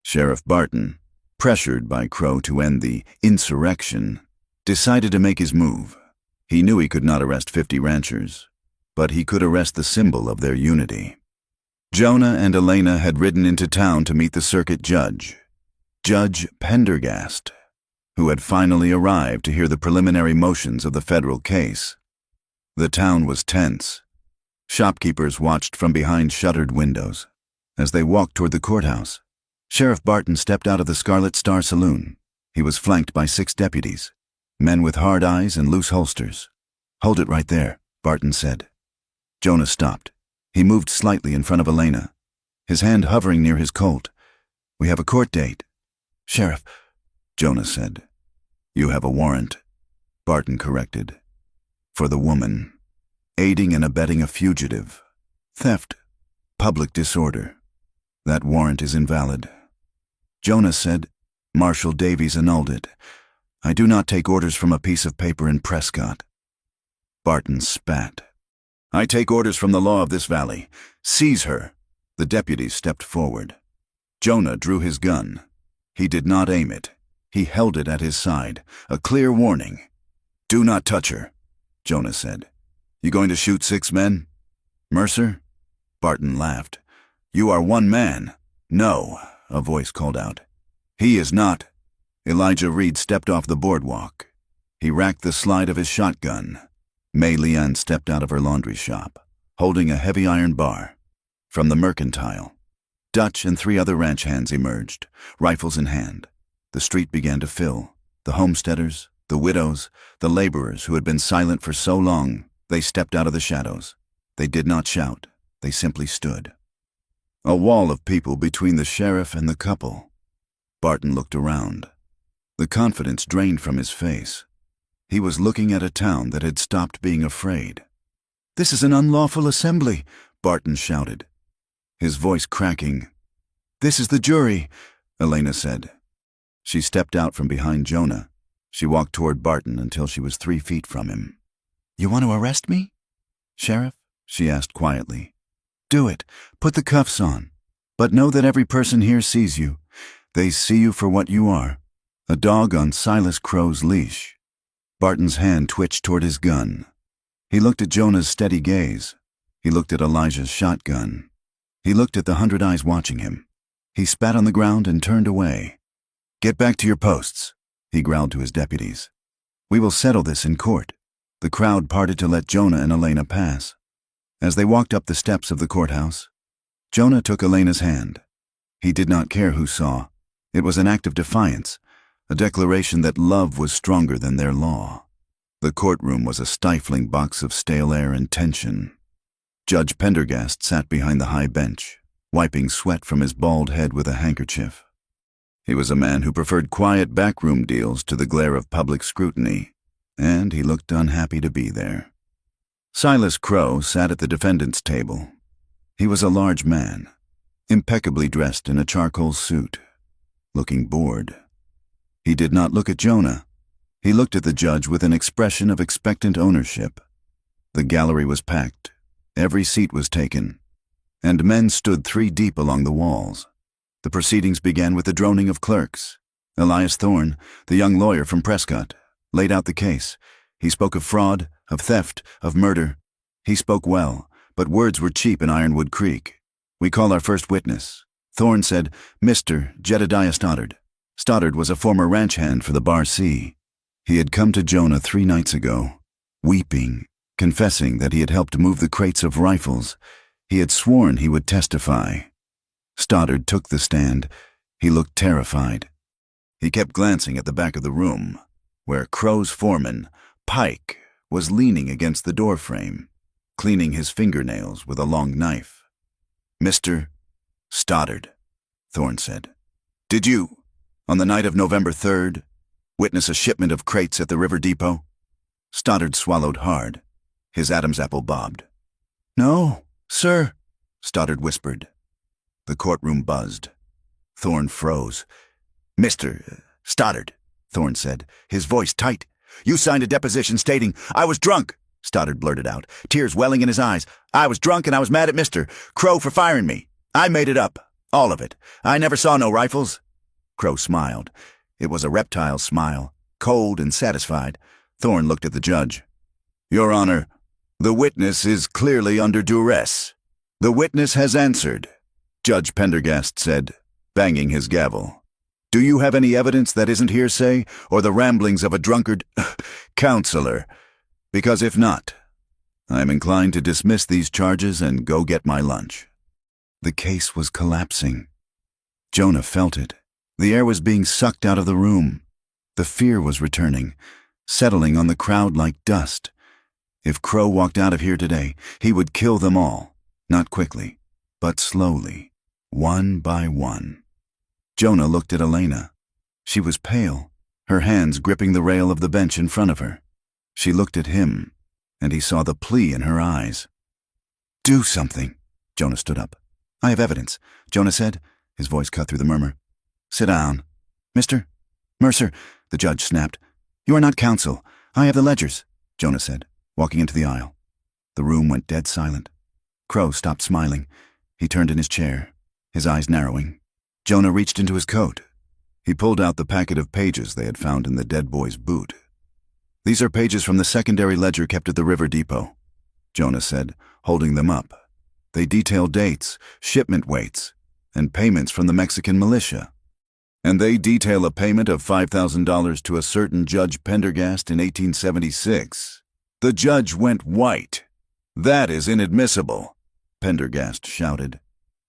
Sheriff Barton, pressured by Crow to end the insurrection, decided to make his move. He knew he could not arrest 50 ranchers, but he could arrest the symbol of their unity. Jonah and Elena had ridden into town to meet the circuit judge, Judge Pendergast, who had finally arrived to hear the preliminary motions of the federal case. The town was tense. Shopkeepers watched from behind shuttered windows. As they walked toward the courthouse, Sheriff Barton stepped out of the Scarlet Star Saloon. He was flanked by 6 deputies, men with hard eyes and loose holsters. "Hold it right there," Barton said. Jonah stopped. He moved slightly in front of Elena, his hand hovering near his Colt. "We have a court date." "Sheriff," Jonah said. "You have a warrant," Barton corrected. "For the woman. Aiding and abetting a fugitive. Theft. Public disorder. That warrant is invalid." Jonah said, "Marshal Davies annulled it. I do not take orders from a piece of paper in Prescott." Barton spat. "I take orders from the law of this valley. Seize her." The deputies stepped forward. Jonah drew his gun. He did not aim it. He held it at his side, a clear warning. "Do not touch her," Jonah said. "You going to shoot 6 men? Mercer?" Barton laughed. "You are one man." "No," a voice called out. "He is not." Elijah Reed stepped off the boardwalk. He racked the slide of his shotgun. May Leanne stepped out of her laundry shop, holding a heavy iron bar. From the mercantile, Dutch and 3 other ranch hands emerged, rifles in hand. The street began to fill. The homesteaders, the widows, the laborers who had been silent for so long, they stepped out of the shadows. They did not shout. They simply stood. A wall of people between the sheriff and the couple. Barton looked around. The confidence drained from his face. He was looking at a town that had stopped being afraid. "This is an unlawful assembly," Barton shouted, his voice cracking. "This is the jury," Elena said. She stepped out from behind Jonah. She walked toward Barton until she was 3 feet from him. "You want to arrest me, Sheriff?" she asked quietly. "Do it. Put the cuffs on. But know that every person here sees you. They see you for what you are, a dog on Silas Crow's leash." Barton's hand twitched toward his gun. He looked at Jonah's steady gaze. He looked at Elijah's shotgun. He looked at the 100 eyes watching him. He spat on the ground and turned away. "Get back to your posts," he growled to his deputies. "We will settle this in court." The crowd parted to let Jonah and Elena pass. As they walked up the steps of the courthouse, Jonah took Elena's hand. He did not care who saw. It was an act of defiance, a declaration that love was stronger than their law. The courtroom was a stifling box of stale air and tension. Judge Pendergast sat behind the high bench, wiping sweat from his bald head with a handkerchief. He was a man who preferred quiet backroom deals to the glare of public scrutiny, and he looked unhappy to be there. Silas Crow sat at the defendant's table. He was a large man, impeccably dressed in a charcoal suit, looking bored. He did not look at Jonah. He looked at the judge with an expression of expectant ownership. The gallery was packed. Every seat was taken, and men stood 3 deep along the walls. The proceedings began with the droning of clerks. Elias Thorne, the young lawyer from Prescott, laid out the case. He spoke of fraud, of theft, of murder. He spoke well, but words were cheap in Ironwood Creek. "We call our first witness." Thorne said, "Mr. Jedediah Stoddard." Stoddard was a former ranch hand for the Bar C. He had come to Jonah 3 nights ago, weeping, confessing that he had helped move the crates of rifles. He had sworn he would testify. Stoddard took the stand. He looked terrified. He kept glancing at the back of the room, where Crow's foreman, Pike, was leaning against the doorframe, cleaning his fingernails with a long knife. "Mr. Stoddard," Thorne said, "did you, on the night of November 3rd, witness a shipment of crates at the river depot?" Stoddard swallowed hard. His Adam's apple bobbed. "No, sir," Stoddard whispered. The courtroom buzzed. Thorne froze. "Mr. Stoddard," Thorne said, his voice tight. "You signed a deposition stating, 'I was drunk,'" Stoddard blurted out, tears welling in his eyes. "I was drunk and I was mad at Mr. Crow for firing me. I made it up. All of it. I never saw no rifles." Crow smiled. It was a reptile smile, cold and satisfied. Thorne looked at the judge. "Your Honor, the witness is clearly under duress. The witness has answered," Judge Pendergast said, banging his gavel. "Do you have any evidence that isn't hearsay or the ramblings of a drunkard counselor? Because if not, I am inclined to dismiss these charges and go get my lunch." The case was collapsing. Jonah felt it. The air was being sucked out of the room. The fear was returning, settling on the crowd like dust. If Crow walked out of here today, he would kill them all. Not quickly, but slowly, one by one. Jonah looked at Elena. She was pale, her hands gripping the rail of the bench in front of her. She looked at him, and he saw the plea in her eyes. "Do something." Jonah stood up. "I have evidence," Jonah said, his voice cut through the murmur. "Sit down." "Mr. Mercer," the judge snapped. "You are not counsel. I have the ledgers," Jonah said, walking into the aisle. The room went dead silent. Crow stopped smiling. He turned in his chair, his eyes narrowing. Jonah reached into his coat. He pulled out the packet of pages they had found in the dead boy's boot. "These are pages from the secondary ledger kept at the river depot," Jonah said, holding them up. "They detail dates, shipment weights, and payments from the Mexican militia. And they detail a payment of $5,000 to a certain Judge Pendergast in 1876. The judge went white. "That is inadmissible," Pendergast shouted.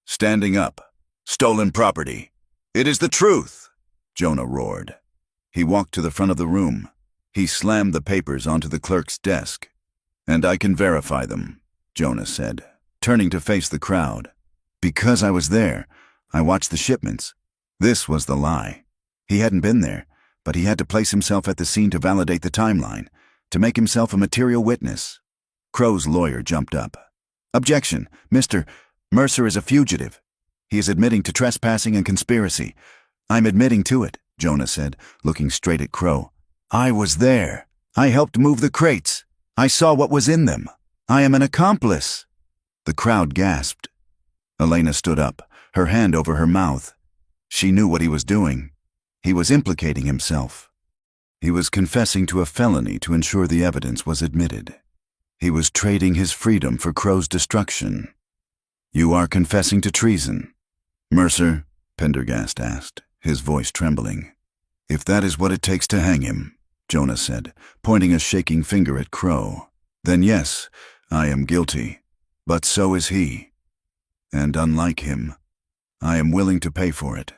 "Standing up. Stolen property. It is the truth," Jonah roared. He walked to the front of the room. He slammed the papers onto the clerk's desk. "And I can verify them," Jonah said, turning to face the crowd. "Because I was there, I watched the shipments." This was the lie. He hadn't been there, but he had to place himself at the scene to validate the timeline, to make himself a material witness. Crow's lawyer jumped up. "Objection, Mr. Mercer is a fugitive. He is admitting to trespassing and conspiracy." "I'm admitting to it," Jonah said, looking straight at Crow. "I was there. I helped move the crates. I saw what was in them. I am an accomplice." The crowd gasped. Elena stood up, her hand over her mouth. She knew what he was doing. He was implicating himself. He was confessing to a felony to ensure the evidence was admitted. He was trading his freedom for Crow's destruction. "You are confessing to treason, Mercer?" Pendergast asked, his voice trembling. "If that is what it takes to hang him," Jonah said, pointing a shaking finger at Crow, "then yes, I am guilty. But so is he. And unlike him, I am willing to pay for it."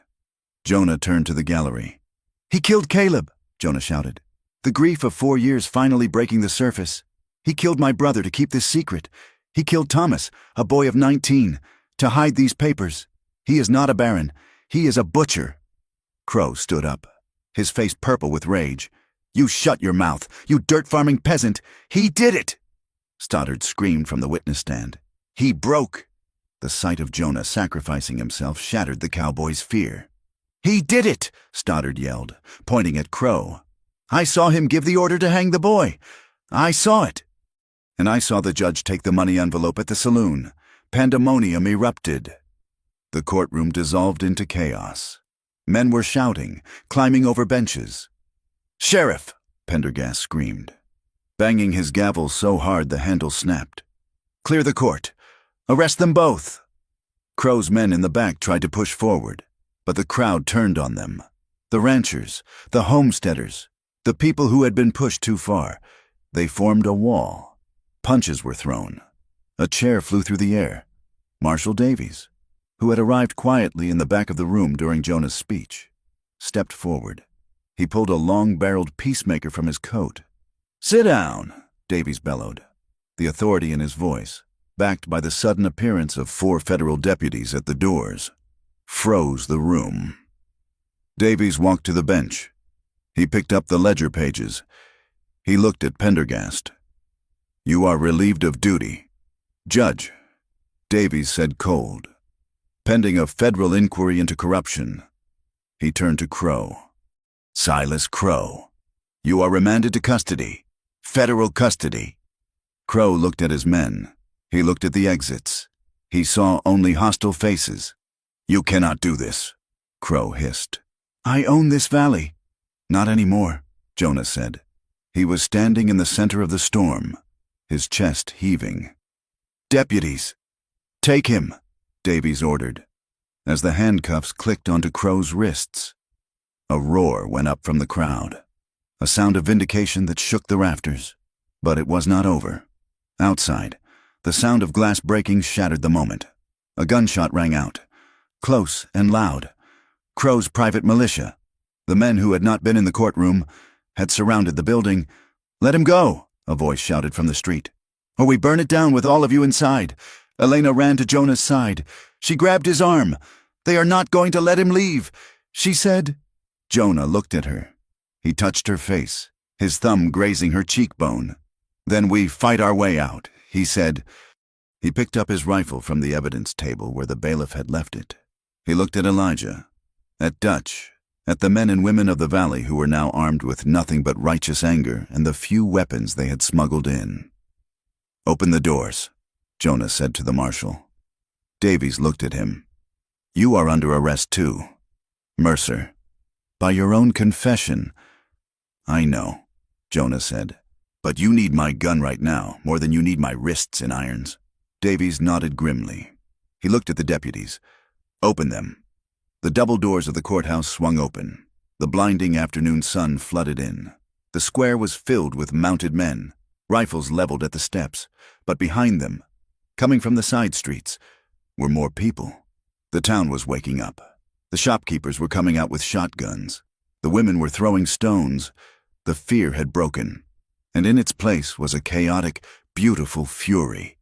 Jonah turned to the gallery. "He killed Caleb," Jonah shouted. "The grief of 4 years finally breaking the surface. He killed my brother to keep this secret. He killed Thomas, a boy of 19, to hide these papers. He is not a baron. He is a butcher." Crow stood up, his face purple with rage. "You shut your mouth, you dirt-farming peasant! He did it!" Stoddard screamed from the witness stand. "He broke." The sight of Jonah sacrificing himself shattered the cowboy's fear. "He did it!" Stoddard yelled, pointing at Crow. "I saw him give the order to hang the boy. I saw it. And I saw the judge take the money envelope at the saloon. Pandemonium erupted." The courtroom dissolved into chaos. Men were shouting, climbing over benches. "Sheriff!" Pendergast screamed, banging his gavel so hard the handle snapped. "Clear the court. Arrest them both." Crow's men in the back tried to push forward, but the crowd turned on them. The ranchers, the homesteaders, the people who had been pushed too far. They formed a wall. Punches were thrown. A chair flew through the air. Marshal Davies, who had arrived quietly in the back of the room during Jonah's speech, stepped forward. He pulled a long-barreled peacemaker from his coat. "Sit down," Davies bellowed, the authority in his voice, backed by the sudden appearance of 4 federal deputies at the doors, froze the room. Davies walked to the bench. He picked up the ledger pages. He looked at Pendergast. "You are relieved of duty." "Judge," Davies said cold, "pending a federal inquiry into corruption." He turned to Crow. "Silas Crow, you are remanded to custody. Federal custody." Crow looked at his men. He looked at the exits. He saw only hostile faces. "You cannot do this," Crow hissed. "I own this valley." "Not anymore," Jonah said. He was standing in the center of the storm, his chest heaving. "Deputies, take him," Davies ordered, as the handcuffs clicked onto Crow's wrists. A roar went up from the crowd, a sound of vindication that shook the rafters. But it was not over. Outside, the sound of glass breaking shattered the moment. A gunshot rang out, close and loud, Crow's private militia. The men who had not been in the courtroom had surrounded the building. "Let him go," a voice shouted from the street, "or we burn it down with all of you inside." Elena ran to Jonah's side. She grabbed his arm. "They are not going to let him leave," she said. Jonah looked at her. He touched her face, his thumb grazing her cheekbone. "Then we fight our way out," he said. He picked up his rifle from the evidence table where the bailiff had left it. He looked at Elijah, at Dutch, at the men and women of the valley who were now armed with nothing but righteous anger and the few weapons they had smuggled in. "Open the doors," Jonah said to the marshal. Davies looked at him. "You are under arrest too, Mercer. By your own confession." "I know," Jonah said, "but you need my gun right now more than you need my wrists in irons." Davies nodded grimly. He looked at the deputies. "Open them." The double doors of the courthouse swung open. The blinding afternoon sun flooded in. The square was filled with mounted men, rifles leveled at the steps, but behind them, coming from the side streets, were more people. The town was waking up. The shopkeepers were coming out with shotguns. The women were throwing stones. The fear had broken, and in its place was a chaotic, beautiful fury.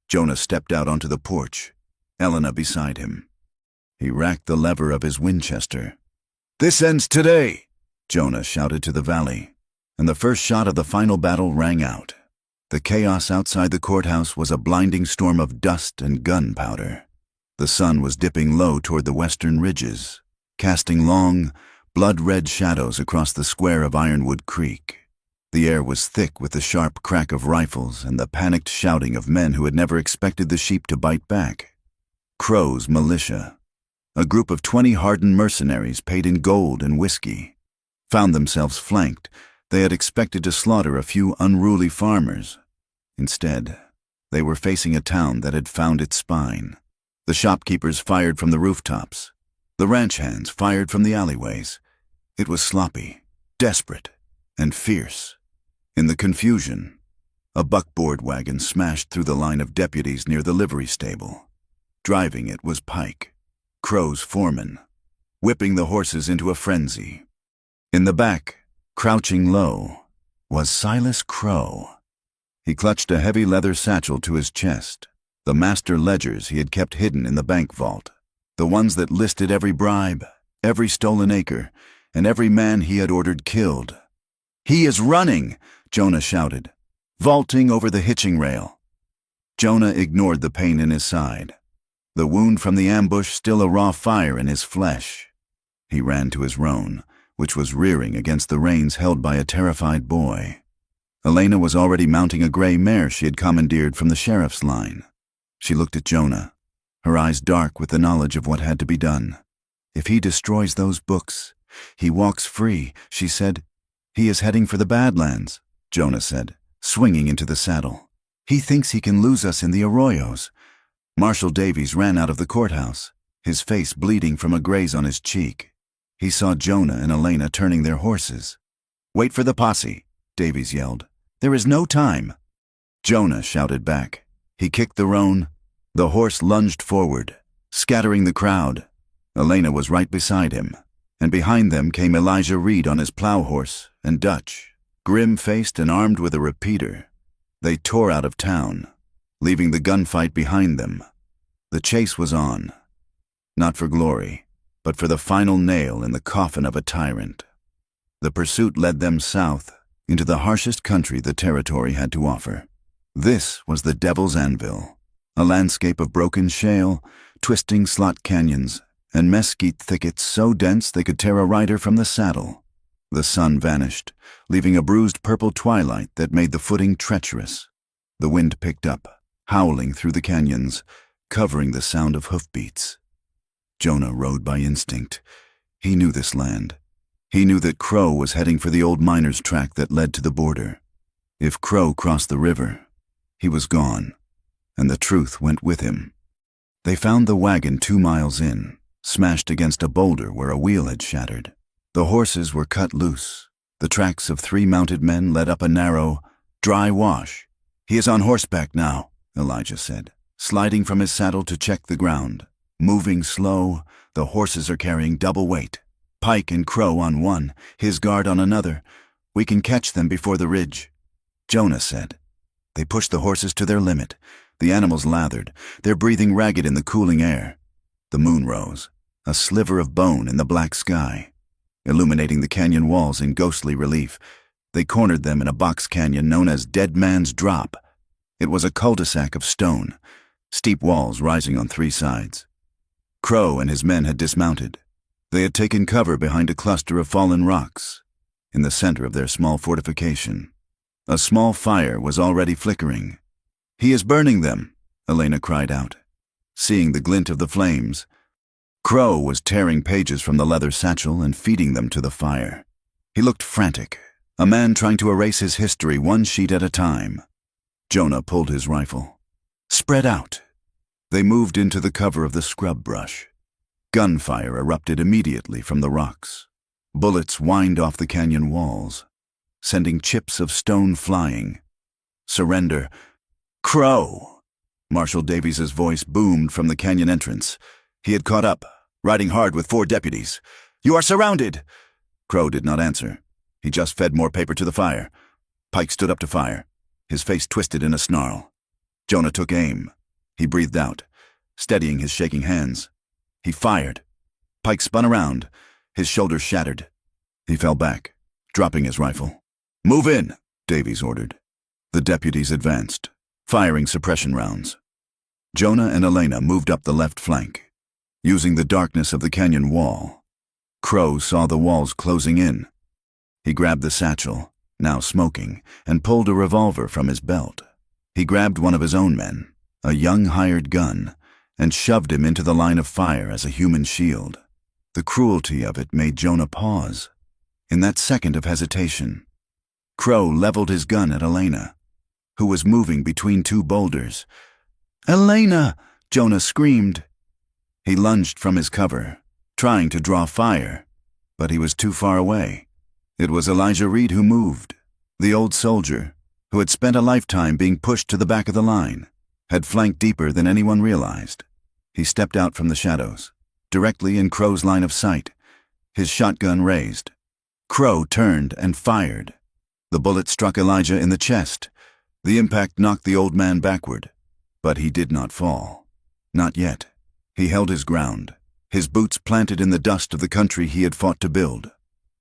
Jonah stepped out onto the porch, Elena beside him. He racked the lever of his Winchester. "This ends today," Jonah shouted to the valley, and the first shot of the final battle rang out. The chaos outside the courthouse was a blinding storm of dust and gunpowder. The sun was dipping low toward the western ridges, casting long, blood-red shadows across the square of Ironwood Creek. The air was thick with the sharp crack of rifles and the panicked shouting of men who had never expected the sheep to bite back. Crow's militia, a group of 20 hardened mercenaries paid in gold and whiskey, found themselves flanked. They had expected to slaughter a few unruly farmers. Instead, they were facing a town that had found its spine. The shopkeepers fired from the rooftops. The ranch hands fired from the alleyways. It was sloppy, desperate, and fierce. In the confusion, a buckboard wagon smashed through the line of deputies near the livery stable. Driving it was Pike, Crow's foreman, whipping the horses into a frenzy. In the back, crouching low, was Silas Crow. He clutched a heavy leather satchel to his chest, the master ledgers he had kept hidden in the bank vault, the ones that listed every bribe, every stolen acre, and every man he had ordered killed. "He is running!" Jonah shouted, vaulting over the hitching rail. Jonah ignored the pain in his side, the wound from the ambush still a raw fire in his flesh. He ran to his roan, which was rearing against the reins held by a terrified boy. Elena was already mounting a gray mare she had commandeered from the sheriff's line. She looked at Jonah, her eyes dark with the knowledge of what had to be done. "If he destroys those books, he walks free," she said. "He is heading for the Badlands," Jonah said, swinging into the saddle. "He thinks he can lose us in the arroyos." Marshal Davies ran out of the courthouse, his face bleeding from a graze on his cheek. He saw Jonah and Elena turning their horses. "Wait for the posse," Davies yelled. "There is no time." Jonah shouted back. He kicked the roan. The horse lunged forward, scattering the crowd. Elena was right beside him, and behind them came Elijah Reed on his plow horse and Dutch, grim-faced and armed with a repeater. They tore out of town, leaving the gunfight behind them. The chase was on, not for glory, but for the final nail in the coffin of a tyrant. The pursuit led them south, into the harshest country the territory had to offer. This was the Devil's Anvil, a landscape of broken shale, twisting slot canyons, and mesquite thickets so dense they could tear a rider from the saddle. The sun vanished, leaving a bruised purple twilight that made the footing treacherous. The wind picked up, howling through the canyons, covering the sound of hoofbeats. Jonah rode by instinct. He knew this land. He knew that Crow was heading for the old miner's track that led to the border. If Crow crossed the river, he was gone, and the truth went with him. They found the wagon 2 miles in, smashed against a boulder where a wheel had shattered. The horses were cut loose. The tracks of 3 mounted men led up a narrow, dry wash. "He is on horseback now," Elijah said, sliding from his saddle to check the ground. Moving slow, the horses are carrying double weight. Pike and Crow on one, his guard on another. We can catch them before the ridge, Jonah said. They pushed the horses to their limit. The animals lathered, their breathing ragged in the cooling air. The moon rose, a sliver of bone in the black sky, illuminating the canyon walls in ghostly relief. They cornered them in a box canyon known as Dead Man's Drop. It was a cul-de-sac of stone, steep walls rising on three sides. Crow and his men had dismounted. They had taken cover behind a cluster of fallen rocks. In the center of their small fortification, a small fire was already flickering. "He is burning them," Elena cried out. Seeing the glint of the flames, Crow was tearing pages from the leather satchel and feeding them to the fire. He looked frantic, a man trying to erase his history one sheet at a time. Jonah pulled his rifle. "Spread out." They moved into the cover of the scrub brush. Gunfire erupted immediately from the rocks. Bullets whined off the canyon walls, sending chips of stone flying. "Surrender." "Crow!" Marshal Davies's voice boomed from the canyon entrance. He had caught up, riding hard with 4 deputies. "You are surrounded!" Crow did not answer. He just fed more paper to the fire. Pike stood up to fire, his face twisted in a snarl. Jonah took aim. He breathed out, steadying his shaking hands. He fired. Pike spun around, his shoulders shattered. He fell back, dropping his rifle. "Move in," Davies ordered. The deputies advanced, firing suppression rounds. Jonah and Elena moved up the left flank, using the darkness of the canyon wall. Crow saw the walls closing in. He grabbed the satchel, now smoking, and pulled a revolver from his belt. He grabbed one of his own men, a young hired gun, and shoved him into the line of fire as a human shield. The cruelty of it made Jonah pause. In that second of hesitation, Crow leveled his gun at Elena, who was moving between 2 boulders. "Elena!" Jonah screamed. He lunged from his cover, trying to draw fire, but he was too far away. It was Elijah Reed who moved, the old soldier, who had spent a lifetime being pushed to the back of the line, had flanked deeper than anyone realized. He stepped out from the shadows, directly in Crow's line of sight, his shotgun raised. Crow turned and fired. The bullet struck Elijah in the chest. The impact knocked the old man backward, but he did not fall. Not yet. He held his ground, his boots planted in the dust of the country he had fought to build.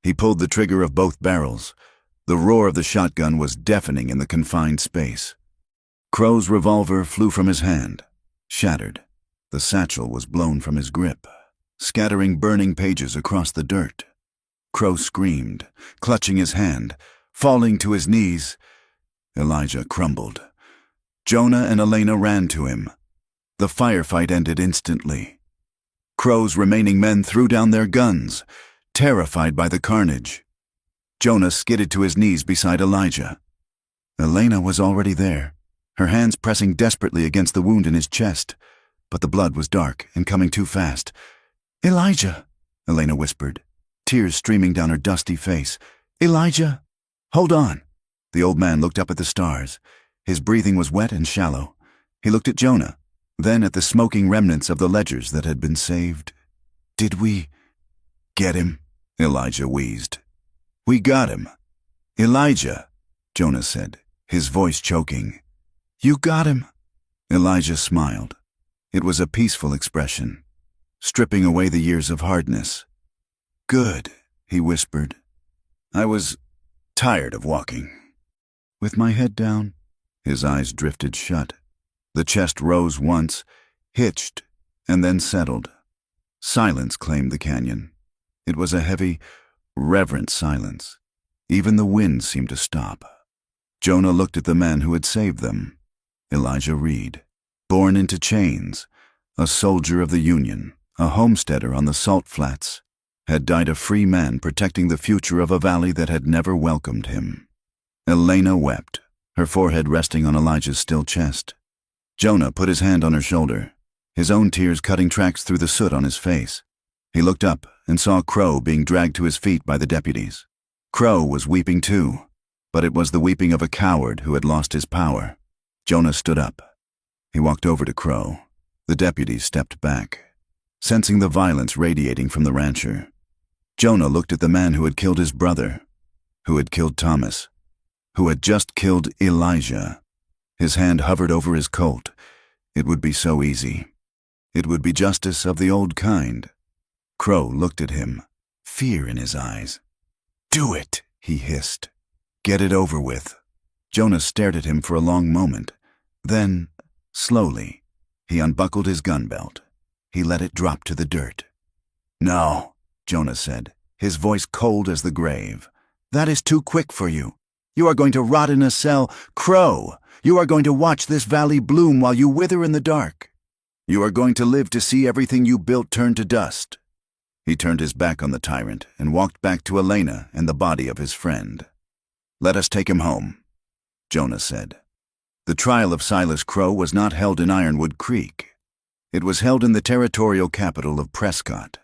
He pulled the trigger of both barrels. The roar of the shotgun was deafening in the confined space. Crow's revolver flew from his hand, shattered. The satchel was blown from his grip, scattering burning pages across the dirt. Crow screamed, clutching his hand, falling to his knees. Elijah crumbled. Jonah and Elena ran to him. The firefight ended instantly. Crow's remaining men threw down their guns, terrified by the carnage. Jonah skidded to his knees beside Elijah. Elena was already there, her hands pressing desperately against the wound in his chest, but the blood was dark and coming too fast. "Elijah," Elena whispered, tears streaming down her dusty face. "Elijah." "Hold on." The old man looked up at the stars. His breathing was wet and shallow. He looked at Jonah, then at the smoking remnants of the ledgers that had been saved. "Did we get him?" Elijah wheezed. "We got him." "Elijah," Jonah said, his voice choking. "You got him?" Elijah smiled. It was a peaceful expression, stripping away the years of hardness. "Good," he whispered. "I was tired of walking." With my head down, his eyes drifted shut. The chest rose once, hitched, and then settled. Silence claimed the canyon. It was a heavy, reverent silence. Even the wind seemed to stop. Jonah looked at the man who had saved them. Elijah Reed, born into chains, a soldier of the Union, a homesteader on the salt flats, had died a free man protecting the future of a valley that had never welcomed him. Elena wept, her forehead resting on Elijah's still chest. Jonah put his hand on her shoulder, his own tears cutting tracks through the soot on his face. He looked up and saw Crow being dragged to his feet by the deputies. Crow was weeping too, but it was the weeping of a coward who had lost his power. Jonah stood up. He walked over to Crow. The deputies stepped back. sensing the violence radiating from the rancher. Jonah looked at the man who had killed his brother, who had killed Thomas, who had just killed Elijah. His hand hovered over his colt. It would be so easy. It would be justice of the old kind. Crow looked at him, fear in his eyes. "Do it," he hissed. "Get it over with." Jonah stared at him for a long moment. Then, slowly, he unbuckled his gun belt. He let it drop to the dirt. "No," Jonah said, his voice cold as the grave. "That is too quick for you. You are going to rot in a cell. Crow, you are going to watch this valley bloom while you wither in the dark. You are going to live to see everything you built turn to dust." He turned his back on the tyrant and walked back to Elena and the body of his friend. "Let us take him home," Jonah said. The trial of Silas Crow was not held in Ironwood Creek. It was held in the territorial capital of Prescott,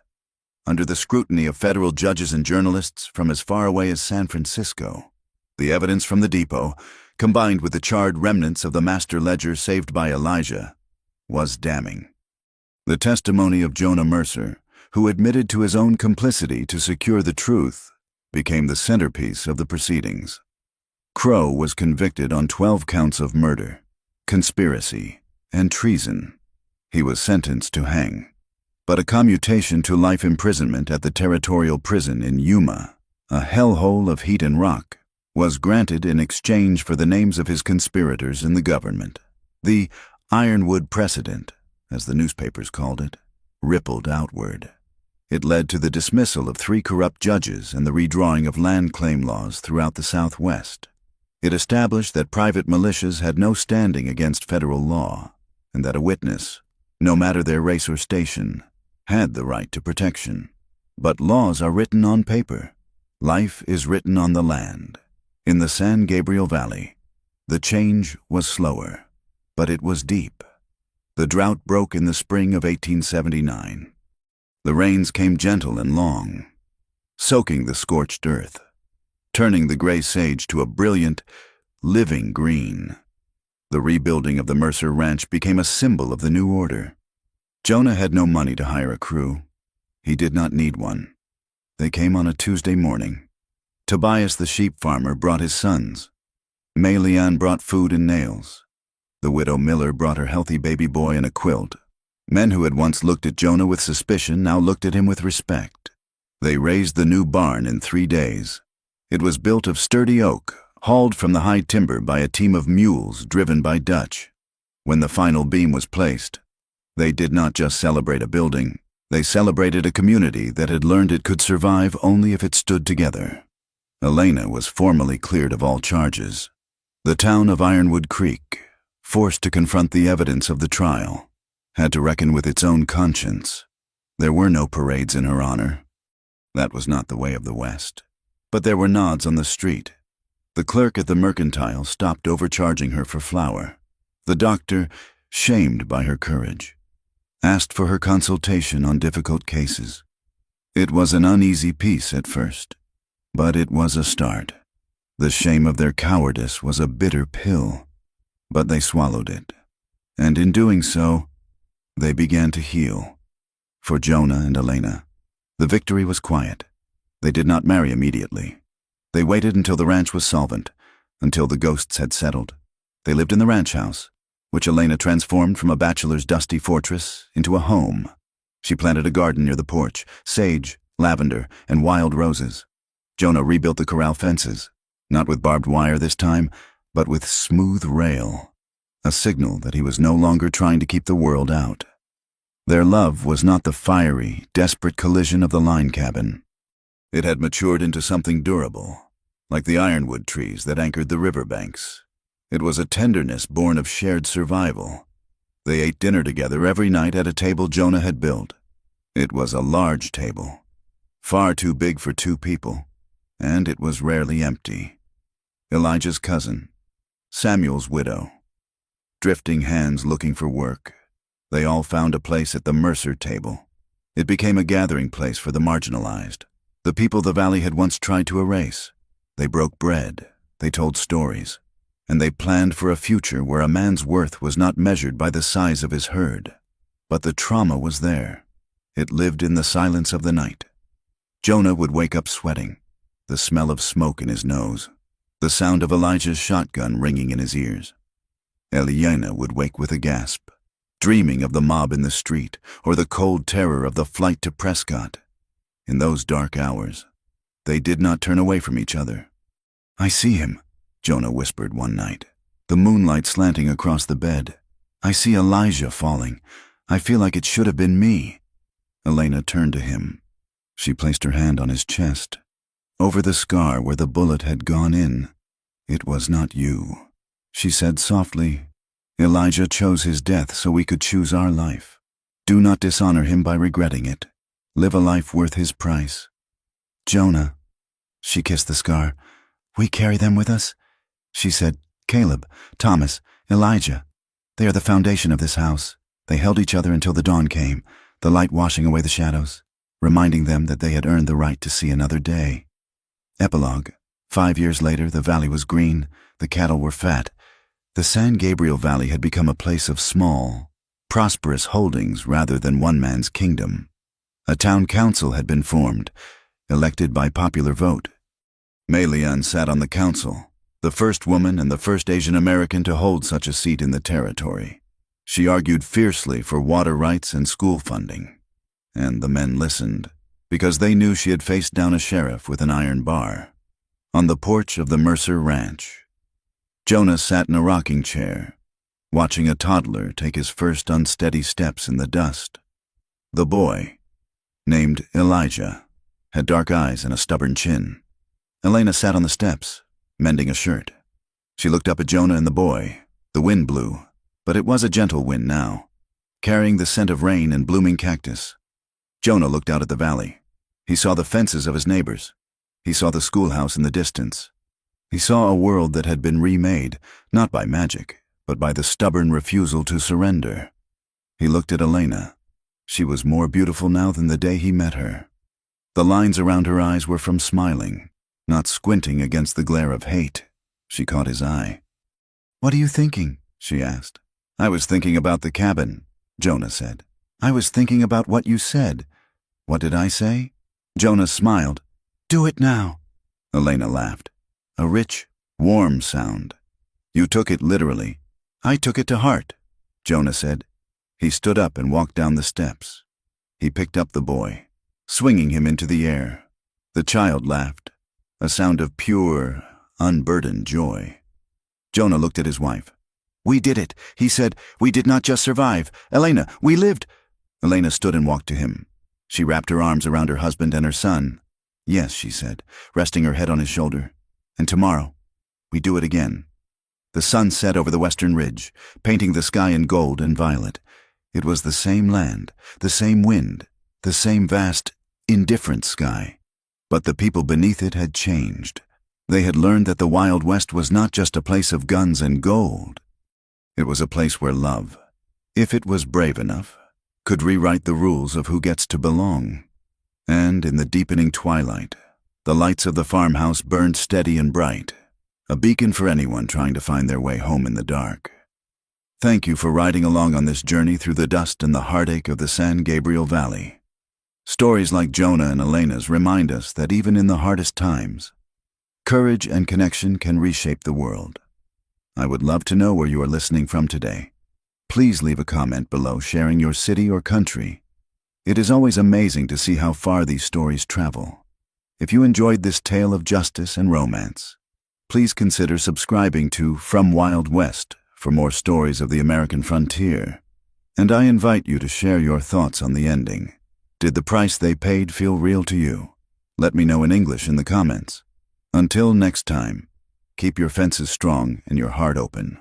under the scrutiny of federal judges and journalists from as far away as San Francisco. The evidence from the depot, combined with the charred remnants of the master ledger saved by Elijah, was damning. The testimony of Jonah Mercer, who admitted to his own complicity to secure the truth, became the centerpiece of the proceedings. Crow was convicted on 12 counts of murder, conspiracy, and treason. He was sentenced to hang, but a commutation to life imprisonment at the territorial prison in Yuma, a hellhole of heat and rock, was granted in exchange for the names of his conspirators in the government. The Ironwood precedent, as the newspapers called it, rippled outward. It led to the dismissal of 3 corrupt judges and the redrawing of land claim laws throughout the Southwest. It established that private militias had no standing against federal law, and that a witness, no matter their race or station, had the right to protection. But laws are written on paper. Life is written on the land. In the San Gabriel Valley, the change was slower, but it was deep. The drought broke in the spring of 1879. The rains came gentle and long, soaking the scorched earth, turning the gray sage to a brilliant, living green. The rebuilding of the Mercer Ranch became a symbol of the new order. Jonah had no money to hire a crew. He did not need one. They came on a Tuesday morning. Tobias the sheep farmer brought his sons. May Leanne brought food and nails. The widow Miller brought her healthy baby boy and a quilt. Men who had once looked at Jonah with suspicion now looked at him with respect. They raised the new barn in 3 days. It was built of sturdy oak, hauled from the high timber by a team of mules driven by Dutch. When the final beam was placed, they did not just celebrate a building, they celebrated a community that had learned it could survive only if it stood together. Elena was formally cleared of all charges. The town of Ironwood Creek, forced to confront the evidence of the trial, had to reckon with its own conscience. There were no parades in her honor. That was not the way of the West. But there were nods on the street. The clerk at the mercantile stopped overcharging her for flour. The doctor, shamed by her courage, asked for her consultation on difficult cases. It was an uneasy peace at first, but it was a start. The shame of their cowardice was a bitter pill, but they swallowed it. And in doing so, they began to heal. For Jonah and Elena, the victory was quiet. They did not marry immediately. They waited until the ranch was solvent, until the ghosts had settled. They lived in the ranch house, which Elena transformed from a bachelor's dusty fortress into a home. She planted a garden near the porch, sage, lavender, and wild roses. Jonah rebuilt the corral fences, not with barbed wire this time, but with smooth rail, a signal that he was no longer trying to keep the world out. Their love was not the fiery, desperate collision of the line cabin. It had matured into something durable, like the ironwood trees that anchored the riverbanks. It was a tenderness born of shared survival. They ate dinner together every night at a table Jonah had built. It was a large table, far too big for 2 people, and it was rarely empty. Elijah's cousin, Samuel's widow, drifting hands looking for work. They all found a place at the Mercer table. It became a gathering place for the marginalized, the people the valley had once tried to erase. They broke bread, they told stories, and they planned for a future where a man's worth was not measured by the size of his herd. But the trauma was there. It lived in the silence of the night. Jonah would wake up sweating, the smell of smoke in his nose, the sound of Elijah's shotgun ringing in his ears. Eliana would wake with a gasp, dreaming of the mob in the street or the cold terror of the flight to Prescott. In those dark hours, they did not turn away from each other. "I see him," Jonah whispered one night, the moonlight slanting across the bed. "I see Elijah falling. I feel like it should have been me." Elena turned to him. She placed her hand on his chest, over the scar where the bullet had gone in. "It was not you," she said softly. "Elijah chose his death so we could choose our life. Do not dishonor him by regretting it. Live a life worth his price." "Jonah," she kissed the scar, "we carry them with us?" She said, "Caleb, Thomas, Elijah. They are the foundation of this house. They held each other until the dawn came, the light washing away the shadows, reminding them that they had earned the right to see another day." Epilogue. 5 years later, the valley was green, the cattle were fat. The San Gabriel Valley had become a place of small, prosperous holdings rather than one man's kingdom. A town council had been formed, elected by popular vote. Mei Lian sat on the council, the first woman and the first Asian American to hold such a seat in the territory. She argued fiercely for water rights and school funding. And the men listened, because they knew she had faced down a sheriff with an iron bar. On the porch of the Mercer Ranch, Jonah sat in a rocking chair, watching a toddler take his first unsteady steps in the dust. The boy, named Elijah, had dark eyes and a stubborn chin. Elena sat on the steps, mending a shirt. She looked up at Jonah and the boy. The wind blew, but it was a gentle wind now, carrying the scent of rain and blooming cactus. Jonah looked out at the valley. He saw the fences of his neighbors. He saw the schoolhouse in the distance. He saw a world that had been remade, not by magic, but by the stubborn refusal to surrender. He looked at Elena. She was more beautiful now than the day he met her. The lines around her eyes were from smiling, not squinting against the glare of hate. She caught his eye. "What are you thinking?" she asked. "I was thinking about the cabin," Jonah said. "I was thinking about what you said." "What did I say?" Jonah smiled. "Do it now." Elena laughed. A rich, warm sound. "You took it literally." "I took it to heart," Jonah said. He stood up and walked down the steps. He picked up the boy, swinging him into the air. The child laughed, a sound of pure, unburdened joy. Jonah looked at his wife. "We did it," he said. "We did not just survive. Elena, we lived." Elena stood and walked to him. She wrapped her arms around her husband and her son. "Yes," she said, resting her head on his shoulder. "And tomorrow, we do it again." The sun set over the western ridge, painting the sky in gold and violet. It was the same land, the same wind, the same vast, indifferent sky. But the people beneath it had changed. They had learned that the Wild West was not just a place of guns and gold. It was a place where love, if it was brave enough, could rewrite the rules of who gets to belong. And in the deepening twilight, the lights of the farmhouse burned steady and bright, a beacon for anyone trying to find their way home in the dark. Thank you for riding along on this journey through the dust and the heartache of the San Gabriel Valley. Stories like Jonah and Elena's remind us that even in the hardest times, courage and connection can reshape the world. I would love to know where you are listening from today. Please leave a comment below sharing your city or country. It is always amazing to see how far these stories travel. If you enjoyed this tale of justice and romance, please consider subscribing to From Wild West for more stories of the American frontier. And I invite you to share your thoughts on the ending. Did the price they paid feel real to you? Let me know in English in the comments. Until next time, keep your fences strong and your heart open.